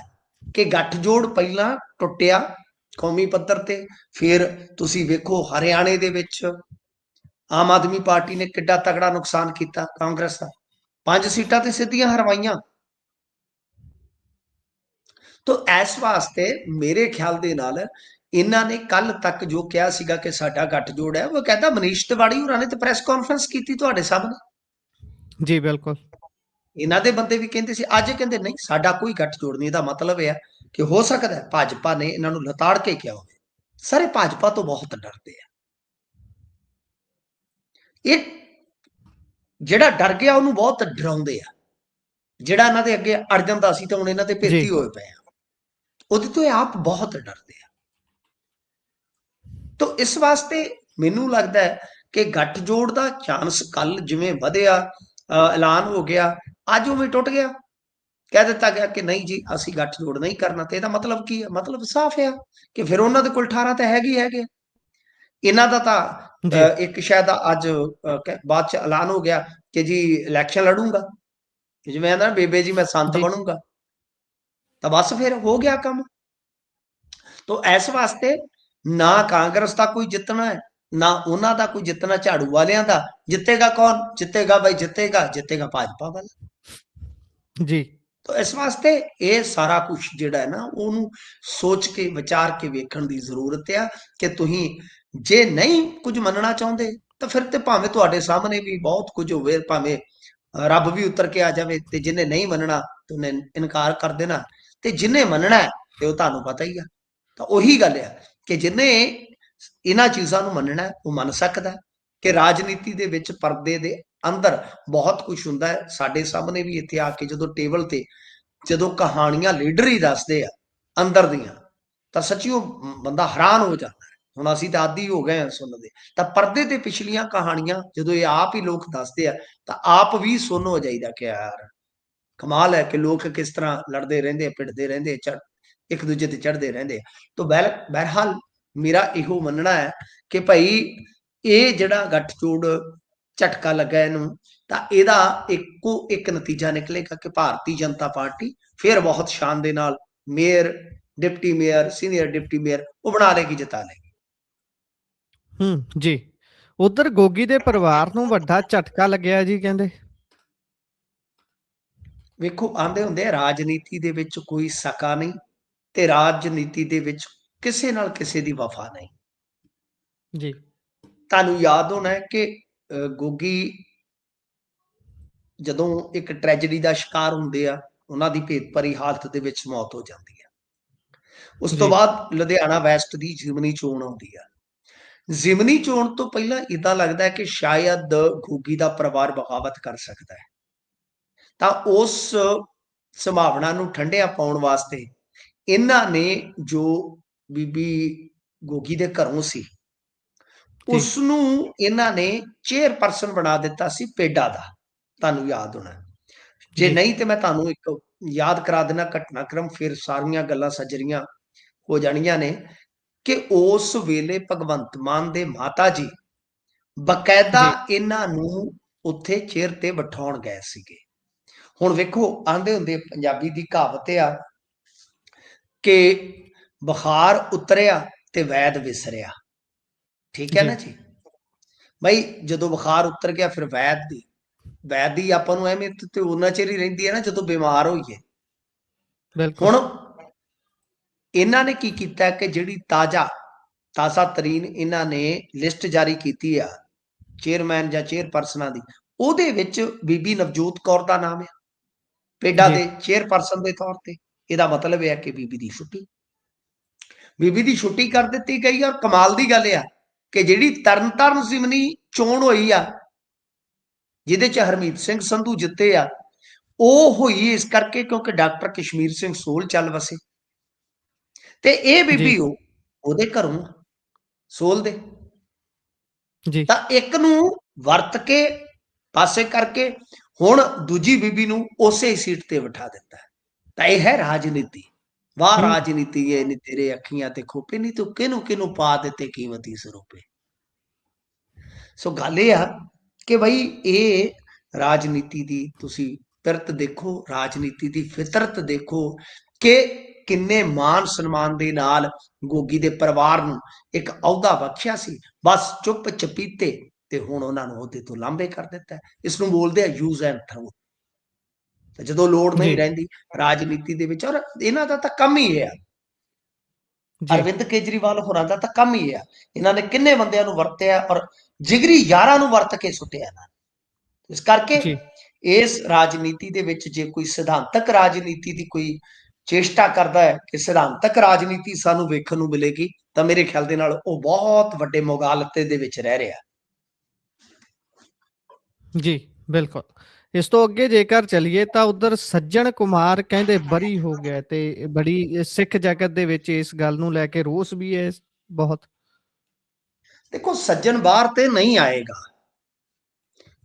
ਕਿ ਗੱਠਜੋੜ ਪਹਿਲਾਂ ਟੁੱਟਿਆ ਕੌਮੀ ਪੱਧਰ ਤੇ, ਫਿਰ ਤੁਸੀਂ ਵੇਖੋ ਹਰਿਆਣੇ ਦੇ ਵਿੱਚ ਆਮ ਆਦਮੀ ਪਾਰਟੀ ਨੇ ਕਿੱਡਾ ਤਗੜਾ ਨੁਕਸਾਨ ਕੀਤਾ ਕਾਂਗਰਸ ਦਾ, 5 ਸੀਟਾਂ ਤੇ ਸਿੱਧੀਆਂ ਹਰਵਾਈਆਂ। ਤੋ ਇਸ ਵਾਸਤੇ ਮੇਰੇ ਖਿਆਲ ਦੇ ਨਾਲ ਇਹਨਾਂ ਨੇ ਕੱਲ ਤੱਕ ਜੋ ਕਿਹਾ ਸੀਗਾ ਕਿ ਸਾਡਾ ਗੱਠਜੋੜ ਹੈ, ਉਹ ਕਹਿੰਦਾ ਮਨੀਸ਼ ਤਿਵਾੜੀ ਹੋਰਾਂ ਨੇ ਤੇ ਪ੍ਰੈਸ ਕਾਨਫਰੰਸ ਕੀਤੀ ਤੁਹਾਡੇ ਸਾਹਮਣੇ। ਜੀ ਬਿਲਕੁਲ ਇਹਨਾਂ ਦੇ ਬੰਦੇ ਵੀ ਕਹਿੰਦੇ ਸੀ, ਅੱਜ ਕਹਿੰਦੇ ਨਹੀਂ ਸਾਡਾ ਕੋਈ ਗੱਠਜੋੜ ਨਹੀਂ। ਇਹਦਾ ਮਤਲਬ ਇਹ ਹੈ ਕਿ ਹੋ ਸਕਦਾ ਭਾਜਪਾ ਨੇ ਇਹਨਾਂ ਨੂੰ ਲਤਾੜ ਕੇ ਕਿਹਾ ਹੋਵੇ। ਸਾਰੇ ਭਾਜਪਾ ਤੋਂ ਬਹੁਤ ਡਰਦੇ ਆ। ਇਹ ਜਿਹੜਾ ਡਰ ਗਿਆ ਉਹਨੂੰ ਬਹੁਤ ਡਰਾਉਂਦੇ ਆ। ਜਿਹੜਾ ਇਹਨਾਂ ਦੇ ਅੱਗੇ ਅੜ ਜਾਂਦਾ ਸੀ ਤਾਂ ਹੁਣ ਇਹਨਾਂ ਤੇ ਜੀ ਭੇਤੀ ਹੋਏ ਪਏ ਆ, ਉਹਦੇ ਤੋਂ ਇਹ ਆਪ ਬਹੁਤ ਡਰਦੇ ਆ। ਤੋ ਇਸ ਵਾਸਤੇ ਮੈਨੂੰ ਲੱਗਦਾ ਹੈ ਕਿ ਗੱਠਜੋੜ ਦਾ ਚਾਂਸ ਕੱਲ ਜਿਵੇਂ ਵਧਿਆ, ਐਲਾਨ ਹੋ ਗਿਆ, ਅੱਜ ਉਵੇਂ ਟੁੱਟ ਗਿਆ। ਕਹਿ ਦਿੱਤਾ ਗਿਆ ਕਿ ਨਹੀਂ ਜੀ ਅਸੀਂ ਗੱਠਜੋੜ ਨਹੀਂ ਕਰਨਾ। ਤੇ ਇਹਦਾ ਮਤਲਬ ਕੀ ਹੈ? ਮਤਲਬ ਸਾਫ਼ ਆ ਕਿ ਫਿਰ ਉਹਨਾਂ ਦੇ ਕੋਲ 18 ਤਾਂ ਹੈਗੇ। ਇਹਨਾਂ ਦਾ ਤਾਂ ਜੀ ਇੱਕ ਸ਼ਾਇਦ ਅੱਜ ਬਾਅਦ ਚ ਐਲਾਨ ਹੋ ਗਿਆ ਕਿ ਜੀ ਇਲੈਕਸ਼ਨ ਲੜੂੰਗਾ, ਜਿਵੇਂ ਕਹਿੰਦਾ ਬੇਬੇ ਜੀ ਮੈਂ ਸੰਤ ਜੀ ਬਣੂੰਗਾ, ਤਾਂ ਬਸ ਫਿਰ ਹੋ ਗਿਆ ਕੰਮ। ਤੋ ਇਸ ਵਾਸਤੇ ਨਾ ਕਾਂਗਰਸ ਦਾ ਕੋਈ ਜਿੱਤਣਾ ਹੈ, ਨਾ ਉਹਨਾਂ ਦਾ ਕੋਈ ਜਿੱਤਣਾ। ਝਾੜੂ ਵਾਲਿਆਂ ਦਾ ਜਿੱਤੇਗਾ ਕੌਣ? ਜਿੱਤੇਗਾ ਬਾਈ, ਜਿੱਤੇਗਾ ਭਾਜਪਾ ਵਾਲਾ। ਜੀ ਤੋ ਇਸ ਵਾਸਤੇ ਇਹ ਸਾਰਾ ਕੁਝ ਜਿਹੜਾ ਹੈ ਨਾ, ਉਹਨੂੰ ਸੋਚ ਕੇ ਵਿਚਾਰ ਕੇ ਵੇਖਣ ਦੀ ਜ਼ਰੂਰਤ ਆ ਕਿ ਤੁਸੀਂ ਜੇ ਨਹੀਂ ਕੁਝ ਮੰਨਣਾ ਚਾਹੁੰਦੇ ਤਾਂ ਫਿਰ ਤੇ ਭਾਵੇਂ ਤੁਹਾਡੇ ਸਾਹਮਣੇ ਵੀ ਬਹੁਤ ਕੁਝ ਹੋਵੇ, ਭਾਵੇਂ ਰੱਬ ਵੀ ਉਤਰ ਕੇ ਆ ਜਾਵੇ, ਤੇ ਜਿਹਨੇ ਨਹੀਂ ਮੰਨਣਾ ਤੇ ਉਹਨੇ ਇਨਕਾਰ ਕਰ ਦੇਣਾ, ਤੇ ਜਿਹਨੇ ਮੰਨਣਾ ਤੇ ਉਹ ਤੁਹਾਨੂੰ ਪਤਾ ਹੀ ਆ। ਤਾਂ ਉਹੀ ਗੱਲ ਆ ਕਿ ਜਿਹਨੇ ਇਹਨਾਂ ਚੀਜ਼ਾਂ ਨੂੰ ਮੰਨਣਾ ਉਹ ਮੰਨ ਸਕਦਾ ਕਿ ਰਾਜਨੀਤੀ ਦੇ ਵਿੱਚ ਪਰਦੇ ਦੇ ਅੰਦਰ ਬਹੁਤ ਕੁਝ ਹੁੰਦਾ ਹੈ। ਸਾਡੇ ਸਾਹਮਣੇ ਵੀ ਇੱਥੇ ਆ ਕੇ ਜਦੋਂ ਟੇਬਲ ਤੇ ਜਦੋਂ ਕਹਾਣੀਆਂ ਲੀਡਰ ਹੀ ਦੱਸਦੇ ਆ ਅੰਦਰ ਦੀਆਂ, ਤਾਂ ਸੱਚੀ ਉਹ ਬੰਦਾ ਹੈਰਾਨ ਹੋ ਜਾਂਦਾ। ਹੁਣ ਅਸੀਂ ਤਾਂ ਆਦੀ ਹੋ ਗਏ ਹਾਂ ਸੁਣਨ ਦੇ। ਤਾਂ ਪਰਦੇ ਤੇ ਪਿਛਲੀਆਂ ਕਹਾਣੀਆਂ ਜਦੋਂ ਇਹ ਆਪ ਹੀ ਲੋਕ ਦੱਸਦੇ ਆ ਤਾਂ ਆਪ ਵੀ ਸੁਣ ਹੋ ਜਾਈਦਾ ਕਿ ਯਾਰ ਕਮਾਲ ਹੈ ਕਿ ਲੋਕ ਕਿਸ ਤਰ੍ਹਾਂ ਲੜਦੇ ਰਹਿੰਦੇ ਆ, ਭਿੜਦੇ ਰਹਿੰਦੇ ਆ, ਇੱਕ ਦੂਜੇ ਤੇ ਚੜ੍ਹਦੇ ਰਹਿੰਦੇ ਆ। ਤਾਂ ਬਹਿਰਹਾਲ ਮੇਰਾ ਇਹੋ ਮੰਨਣਾ ਹੈ ਕਿ ਭਾਈ ਇਹ ਜਿਹੜਾ ਗੱਠਜੋੜ ਝਟਕਾ ਲੱਗਾ ਇਹਨੂੰ, ਤਾਂ ਇਹਦਾ ਇੱਕੋ ਇੱਕ ਨਤੀਜਾ ਨਿਕਲੇਗਾ ਕਿ ਭਾਰਤੀ ਜਨਤਾ ਪਾਰਟੀ ਫਿਰ ਬਹੁਤ ਸ਼ਾਨ ਦੇ ਨਾਲ mayor, deputy mayor, senior deputy mayor ਉਹ ਬਣਾ ਲੇਗੀ, ਜਿਤਾ ਲੇਗੀ। ਜੀ। ਉਧਰ ਗੋਗੀ ਦੇ ਪਰਿਵਾਰ ਨੂੰ ਵੱਡਾ ਝਟਕਾ ਲੱਗਿਆ ਜੀ ਕਹਿੰਦੇ। ਵੇਖੋ ਆਂਦੇ ਹੁੰਦੇ ਆ ਰਾਜਨੀਤੀ ਦੇ ਵਿੱਚ ਕੋਈ ਸਕਾ ਨਹੀਂ ਤੇ ਰਾਜਨੀਤੀ ਦੇ ਵਿੱਚ ਕਿਸੇ ਨਾਲ ਕਿਸੇ ਦੀ ਵਫਾ ਨਹੀਂ। ਜੀ। ਤੁਹਾਨੂੰ ਯਾਦ ਹੋਣਾ ਹੈ ਕਿ ਗੋਗੀ ਜਦੋਂ ਇੱਕ ਟ੍ਰੈਜਡੀ ਦਾ ਸ਼ਿਕਾਰ ਹੁੰਦੇ ਆ, ਉਹਨਾਂ ਦੀ ਭੇਤ ਭਰੀ ਹਾਲਤ ਦੇ ਵਿੱਚ ਮੌਤ ਹੋ ਜਾਂਦੀ ਹੈ। ਉਸ ਤੋਂ ਜੀ। ਬਾਅਦ ਲੁਧਿਆਣਾ ਵੈਸਟ ਦੀ ਜ਼ਿਮਨੀ ਚੋਣ ਆਉਂਦੀ ਆ। ਜ਼ਿਮਨੀ ਚੋਣ ਤੋਂ ਪਹਿਲਾਂ ਇਦਾਂ ਲੱਗਦਾ ਹੈ ਕਿ ਸ਼ਾਇਦ ਗੋਗੀ ਦਾ ਪਰਿਵਾਰ ਬਗਾਵਤ ਕਰ ਸਕਦਾ ਹੈ। ਤਾਂ ਉਸ ਸੰਭਾਵਨਾ ਨੂੰ ਠੰਡਿਆ ਪਾਉਣ ਵਾਸਤੇ ਇਹਨਾਂ ਨੇ ਜੋ ਬੀਬੀ ਗੋਗੀ ਦੇ ਘਰੋਂ ਸੀ, ਜੀ। ਉਸ ਨੂੰ ਇਹਨਾਂ ਨੇ ਚੇਅਰਪਰਸਨ ਬਣਾ ਦਿੱਤਾ ਸੀ ਪੇਡਾ ਦਾ। ਤੁਹਾਨੂੰ ਯਾਦ ਹੋਣਾ, ਜੇ ਜੀ। ਨਹੀਂ ਤੇ ਮੈਂ ਤੁਹਾਨੂੰ ਇੱਕ ਯਾਦ ਕਰਾ ਦੇਣਾ ਘਟਨਾਕ੍ਰਮ, ਫਿਰ ਸਾਰੀਆਂ ਗੱਲਾਂ ਸਜਰੀਆਂ ਹੋ ਜਾਣੀਆਂ ਨੇ ਕਿ ਉਸ ਵੇਲੇ ਭਗਵੰਤ ਮਾਨ ਦੇ ਮਾਤਾ ਜੀ ਬਕਾਇਦਾ ਜੀ। ਇਹਨਾਂ ਨੂੰ ਉੱਥੇ ਚੇਅਰ ਤੇ ਬਿਠਾਉਣ ਗਏ ਸੀਗੇ। ਹੁਣ ਵੇਖੋ ਆਂਦੇ ਹੁੰਦੇ ਪੰਜਾਬੀ ਦੀ ਕਹਾਵਤ ਆ ਕਿ ਬੁਖਾਰ ਉਤਰਿਆ ਤੇ ਵੈਦ ਵਿਸਰਿਆ। ਠੀਕ ਹੈ ਜੀ। ਨਾ ਜੀ। ਬਈ ਜਦੋਂ ਬੁਖਾਰ ਉਤਰ ਗਿਆ ਫਿਰ ਵੈਦ ਦੀ ਆਪਾਂ ਨੂੰ ਅਹਿਮੀਅਤ ਤੇ ਉਹਨਾਂ ਚਿਰ ਹੀ ਰਹਿੰਦੀ ਹੈ ਨਾ ਜਦੋਂ ਬਿਮਾਰ ਹੋਈਏ। ਬਿਲਕੁਲ। ਹੁਣ ਇਹਨਾਂ ਨੇ ਕੀ ਕੀਤਾ ਕਿ ਜਿਹੜੀ ਤਾਜ਼ਾ ਤਰੀਨ ਇਹਨਾਂ ਨੇ ਲਿਸਟ ਜਾਰੀ ਕੀਤੀ ਆ ਚੇਅਰਮੈਨ ਜਾਂ ਚੇਅਰਪਰਸਨਾਂ ਦੀ, ਉਹਦੇ ਵਿੱਚ ਬੀਬੀ ਨਵਜੋਤ ਕੌਰ ਦਾ ਨਾਮ ਆ ਪੇਡਾ ਜੀ। ਦੇ ਚੇਅਰਪਰਸਨ ਦੇ ਤੌਰ ਤੇ। ਇਹਦਾ ਮਤਲਬ ਇਹ ਹੈ ਕਿ ਬੀਬੀ ਦੀ ਛੁੱਟੀ ਕਰ ਦਿੱਤੀ ਗਈ। ਔਰ ਕਮਾਲ ਦੀ ਗੱਲ ਆ ਕਿ ਜਿਹੜੀ ਤਰਨਤਾਰਨ ਜ਼ਿਮਨੀ ਚੋਣ ਹੋਈ ਆ ਜਿਹਦੇ ਚ ਹਰਮੀਤ ਸਿੰਘ ਸੰਧੂ ਜਿੱਤੇ ਆ, ਉਹ ਹੋਈ ਇਸ ਕਰਕੇ ਕਿਉਂਕਿ ਡਾਕਟਰ ਕਸ਼ਮੀਰ ਸਿੰਘ ਸੋਲ ਚੱਲ ਵਸੇ ਤੇ ਇਹ ਜੀ। ਬੀਬੀ ਉਹਦੇ ਘਰੋਂ ਸੋਲ ਦੇ। ਜੀ। ਤਾਂ ਇੱਕ ਨੂੰ ਵਰਤ ਕੇ ਪਾਸੇ ਕਰਕੇ ਹੁਣ ਦੂਜੀ ਬੀਬੀ ਨੂੰ ਉਸੇ ਸੀਟ ਤੇ ਬਿਠਾ ਦਿੱਤਾ। ਤਾਂ ਇਹ ਹੈ ਰਾਜਨੀਤੀ। ਵਾਹ ਰਾਜਨੀਤੀ ਹੈ ਨੀ ਤੇਰੇ ਅੱਖੀਆਂ ਤੇ ਖੋਪੇ, ਨਹੀਂ ਤੂੰ ਕਿਹਨੂੰ ਕਿਹਨੂੰ ਪਾ ਦਿੱਤੇ ਕੀਮਤੀ ਸਰੂਪੇ। ਸੋ ਗੱਲ ਇਹ ਆ ਕਿ ਬਈ ਇਹ ਰਾਜਨੀਤੀ ਦੀ ਤੁਸੀਂ ਫਿਰਤ ਦੇਖੋ, ਰਾਜਨੀਤੀ ਦੀ ਫਿਤਰਤ ਦੇਖੋ ਕਿ ਕਿੰਨੇ ਮਾਨ ਸਨਮਾਨ ਦੇ ਨਾਲ ਗੋਗੀ ਦੇ ਪਰਿਵਾਰ ਨੂੰ ਇੱਕ ਅਹੁਦਾ ਬਖਸ਼ਿਆ ਸੀ, ਬਸ ਚੁੱਪ ਚਪੀਤੇ ਤੇ ਹੁਣ ਉਹਨਾਂ ਨੂੰ ਉਹਦੇ ਤੋਂ ਲਾਂਭੇ ਕਰ ਦਿੱਤਾ। ਇਸ ਨੂੰ ਬੋਲਦੇ ਆ ਯੂਜ਼ ਐਂਡ ਥਰੂ। ਜਦੋਂ ਲੋੜ ਨਹੀਂ ਜੀ। ਰਹਿੰਦੀ ਰਾਜਨੀਤੀ ਦੇ ਵਿੱਚ, ਔਰ ਇਹਨਾਂ ਦਾ ਤਾਂ ਕੰਮ ਹੀ ਇਹ ਆ, ਜੀ। ਅਰਵਿੰਦ ਕੇਜਰੀਵਾਲ ਹੋਰਾਂ ਦਾ ਤਾਂ ਕੰਮ ਹੀ ਆ, ਇਹਨਾਂ ਨੇ ਕਿੰਨੇ ਬੰਦਿਆਂ ਨੂੰ ਵਰਤਿਆ ਔਰ ਜਿਗਰੀ ਯਾਰਾਂ ਨੂੰ ਵਰਤ ਕੇ ਸੁੱਟਿਆ ਇਹਨਾਂ ਨੇ। ਇਸ ਕਰਕੇ ਜੀ। ਇਸ ਰਾਜਨੀਤੀ ਦੇ ਵਿੱਚ ਜੇ ਕੋਈ ਸਿਧਾਂਤਕ ਰਾਜਨੀਤੀ ਦੀ ਕੋਈ ਚੇਸ਼ਟਾ ਕਰਦਾ ਹੈ ਕਿ ਸਿਧਾਂਤਕ ਰਾਜਨੀਤੀ ਸਾਨੂੰ ਵੇਖਣ ਨੂੰ ਮਿਲੇਗੀ, ਤਾਂ ਮੇਰੇ ਖਿਆਲ ਦੇ ਨਾਲ ਉਹ ਬਹੁਤ ਵੱਡੇ ਮੁਗਾਲਤੇ ਦੇ ਵਿੱਚ ਰਹਿ ਰਿਹਾ। ਜੀ ਬਿਲਕੁਲ। ਇਸ ਤੋਂ ਅੱਗੇ ਜੇਕਰ ਚਲੀਏ ਤਾਂ ਉਧਰ ਸੱਜਣ ਕੁਮਾਰ ਕਹਿੰਦੇ ਬਰੀ ਹੋ ਗਿਆ ਤੇ ਬੜੀ ਸਿੱਖ ਜਗਤ ਦੇ ਵਿੱਚ ਇਸ ਗੱਲ ਨੂੰ ਲੈ ਕੇ ਰੋਸ ਵੀ ਹੈ ਬਹੁਤ। ਦੇਖੋ ਸੱਜਣ ਬਾਹਰ ਤੇ ਨਹੀਂ ਆਏਗਾ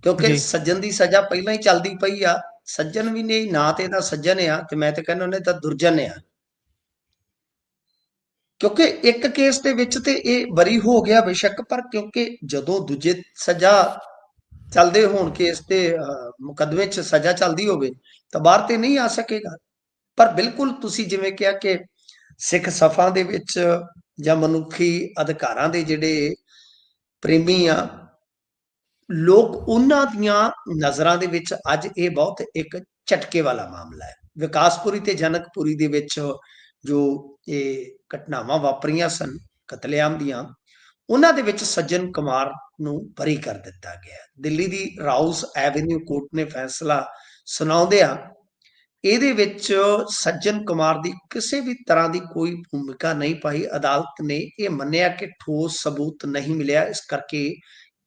ਕਿਉਂਕਿ ਜੀ। ਸੱਜਣ ਦੀ ਸਜ਼ਾ ਪਹਿਲਾਂ ਹੀ ਚੱਲਦੀ ਪਈ ਆ। ਸੱਜਣ ਵੀ ਨਹੀਂ ਨਾ ਤੇ ਇਹਦਾ ਸੱਜਣ ਆ ਤੇ ਮੈਂ ਤੇ ਕਹਿੰਦਾ ਉਹਨੇ ਤਾਂ ਦੁਰਜਨ ਆ, ਕਿਉਂਕਿ ਇੱਕ ਕੇਸ ਦੇ ਵਿੱਚ ਤੇ ਇਹ ਬਰੀ ਹੋ ਗਿਆ ਬੇਸ਼ੱਕ, ਪਰ ਕਿਉਂਕਿ ਜਦੋਂ ਦੂਜੇ ਸਜ਼ਾ ਚੱਲਦੇ ਹੋਣ ਕੇਸ ਤੇ ਮੁਕੱਦਮੇ 'ਚ ਸਜ਼ਾ ਚੱਲਦੀ ਹੋਵੇ ਤਾਂ ਬਾਹਰ ਤੇ ਨਹੀਂ ਆ ਸਕੇਗਾ। ਪਰ ਬਿਲਕੁਲ ਤੁਸੀਂ ਜਿਵੇਂ ਕਿਹਾ ਕਿ ਸਿੱਖ ਸਫਾ ਦੇ ਵਿੱਚ ਜਾਂ ਮਨੁੱਖੀ ਅਧਿਕਾਰਾਂ ਦੇ ਜਿਹੜੇ ਪ੍ਰੇਮੀ ਆ ਲੋਕ, ਉਹਨਾਂ ਦੀਆਂ ਨਜ਼ਰਾਂ ਦੇ ਵਿੱਚ ਅੱਜ ਇਹ ਬਹੁਤ ਇੱਕ ਝਟਕੇ ਵਾਲਾ ਮਾਮਲਾ ਹੈ। ਵਿਕਾਸਪੁਰੀ ਤੇ ਜਨਕਪੁਰੀ ਦੇ ਵਿੱਚ ਜੋ ਇਹ ਘਟਨਾਵਾਂ ਵਾਪਰੀਆਂ ਸਨ ਕਤਲੇਆਮ ਦੀਆਂ, ਉਹਨਾਂ ਦੇ ਵਿੱਚ ਸੱਜਣ ਕੁਮਾਰ ਨੂੰ ਬਰੀ ਕਰ ਦਿੱਤਾ ਗਿਆ। ਦਿੱਲੀ ਦੀ ਰਾਉਸ ਐਵਨਿਊ ਕੋਰਟ ਨੇ ਫੈਸਲਾ ਸੁਣਾਉਂਦਿਆਂ ਇਹਦੇ ਵਿੱਚ ਸੱਜਣ ਕੁਮਾਰ ਦੀ ਕਿਸੇ ਵੀ ਤਰ੍ਹਾਂ ਦੀ ਕੋਈ ਭੂਮਿਕਾ ਨਹੀਂ ਪਾਈ। ਅਦਾਲਤ ਨੇ ਇਹ ਮੰਨਿਆ ਕਿ ਠੋਸ ਸਬੂਤ ਨਹੀਂ ਮਿਲਿਆ, ਇਸ ਕਰਕੇ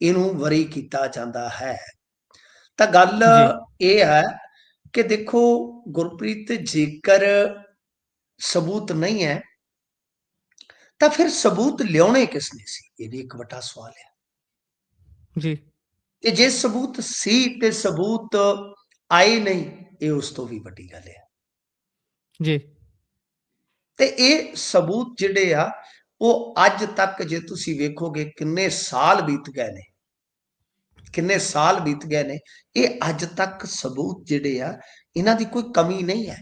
ਇਹਨੂੰ ਵਰੀ ਕੀਤਾ ਜਾਂਦਾ ਹੈ। ਤਾਂ ਗੱਲ ਜੀ। ਇਹ ਹੈ ਕਿ ਦੇਖੋ ਗੁਰਪ੍ਰੀਤ, ਜੇਕਰ ਸਬੂਤ ਨਹੀਂ ਹੈ ਤਾਂ ਫਿਰ ਸਬੂਤ ਲਿਆਉਣੇ ਕਿਸ ਨੇ ਸੀ? ਇਹ ਵੀ ਇੱਕ ਵੱਡਾ ਸਵਾਲ ਹੈ। ਜੀ ਤੇ ਜੇ ਸਬੂਤ ਸੀ ਤੇ ਸਬੂਤ ਆਏ ਨਹੀਂ, ਇਹ ਉਸ ਤੋਂ ਵੀ ਵੱਡੀ ਗੱਲ ਹੈ। ਜੀ ਤੇ ਇਹ ਸਬੂਤ ਜਿਹੜੇ ਆ ਉਹ ਅੱਜ ਤੱਕ ਜੇ ਤੁਸੀਂ ਵੇਖੋਗੇ ਕਿੰਨੇ ਸਾਲ ਬੀਤ ਗਏ ਨੇ, ਕਿੰਨੇ ਸਾਲ ਬੀਤ ਗਏ ਨੇ, ਇਹ ਅੱਜ ਤੱਕ ਸਬੂਤ ਜਿਹੜੇ ਆ ਇਹਨਾਂ ਦੀ ਕੋਈ ਕਮੀ ਨਹੀਂ ਹੈ।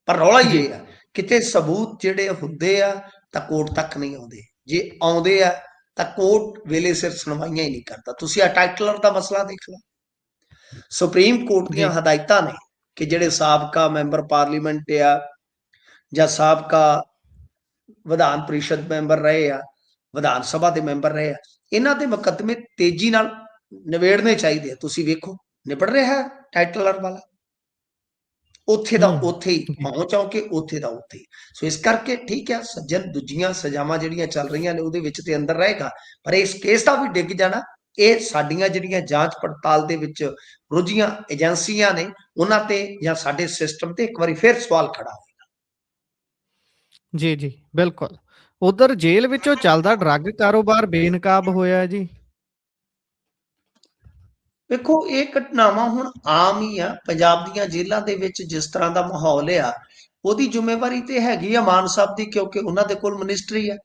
ਪਰ ਰੌਲਾ ਹੀ ਜੀ ਇਹ ਆ, ਕਿਤੇ ਸਬੂਤ ਜਿਹੜੇ ਹੁੰਦੇ ਆ ਤਾਂ ਕੋਰਟ ਤੱਕ ਨਹੀਂ ਆਉਂਦੇ, ਜੇ ਆਉਂਦੇ ਆ ਤਾਂ ਕੋਰਟ ਵੇਲੇ ਸਿਰ ਸੁਣਵਾਈਆਂ ਹੀ ਨਹੀਂ ਕਰਦਾ। ਤੁਸੀਂ ਆ ਟਾਈਟਲਰ ਦਾ ਮਸਲਾ ਦੇਖ ਲਓ, ਸੁਪਰੀਮ ਕੋਰਟ ਦੀਆਂ ਜੀ ਹਦਾਇਤਾਂ ਨੇ ਕਿ ਜਿਹੜੇ ਸਾਬਕਾ ਮੈਂਬਰ ਪਾਰਲੀਮੈਂਟ ਆ ਜਾਂ ਸਾਬਕਾ ਵਿਧਾਨ ਪ੍ਰੀਸ਼ਦ ਮੈਂਬਰ ਰਹੇ ਆ, ਵਿਧਾਨ ਸਭਾ ਦੇ ਮੈਂਬਰ ਰਹੇ ਆ, ਇਹਨਾਂ ਦੇ ਮੁਕੱਦਮੇ ਤੇਜ਼ੀ ਨਾਲ ਨਿਬੇੜਨੇ ਚਾਹੀਦੇ ਆ। ਤੁਸੀਂ ਵੇਖੋ ਨਿਬੜ ਰਿਹਾ ਹੈ ਟਾਈਟਲਰ ਵਾਲਾ, ਉੱਥੇ ਦਾ ਉੱਥੇ ਹੀ ਜੀ ਪਹੁੰਚ ਆਓ ਕਿ ਉੱਥੇ ਦਾ ਉੱਥੇ ਹੀ। ਸੋ ਇਸ ਕਰਕੇ ਠੀਕ ਹੈ, ਸੱਜਣ ਦੂਜੀਆਂ ਸਜ਼ਾਵਾਂ ਜਿਹੜੀਆਂ ਚੱਲ ਰਹੀਆਂ ਨੇ ਉਹਦੇ ਵਿੱਚ ਤੇ ਅੰਦਰ ਰਹੇਗਾ, ਪਰ ਇਸ ਕੇਸ ਦਾ ਵੀ ਡਿੱਗ ਜਾਣਾ ਇਹ ਸਾਡੀਆਂ ਜਿਹੜੀਆਂ ਜਾਂਚ ਪੜਤਾਲ ਦੇ ਵਿੱਚ ਰੁੱਝੀਆਂ ਏਜੰਸੀਆਂ ਨੇ ਉਹਨਾਂ ਤੇ ਜਾਂ ਸਾਡੇ ਸਿਸਟਮ ਤੇ ਇੱਕ ਵਾਰੀ ਫਿਰ ਸਵਾਲ ਖੜਾ ਹੋਏਗਾ। ਜੀ ਬਿਲਕੁਲ। ਉਧਰ ਜੇਲ੍ਹ ਵਿੱਚੋਂ ਚੱਲਦਾ ਡਰੱਗ ਕਾਰੋਬਾਰ ਬੇਨਕਾਬ ਹੋਇਆ ਜੀ। ਵੇਖੋ ਇਹ ਘਟਨਾਵਾਂ ਹੁਣ ਆਮ ਹੀ ਆ ਪੰਜਾਬ ਦੀਆਂ ਜੇਲ੍ਹਾਂ ਦੇ ਵਿੱਚ, ਜਿਸ ਤਰ੍ਹਾਂ ਦਾ ਮਾਹੌਲ ਆ ਉਹਦੀ ਜ਼ਿੰਮੇਵਾਰੀ ਤੇ ਹੈਗੀ ਆ ਮਾਨ ਸਾਹਿਬ ਦੀ, ਕਿਉਂਕਿ ਉਹਨਾਂ ਦੇ ਕੋਲ ਮਿਨਿਸਟਰੀ ਆ।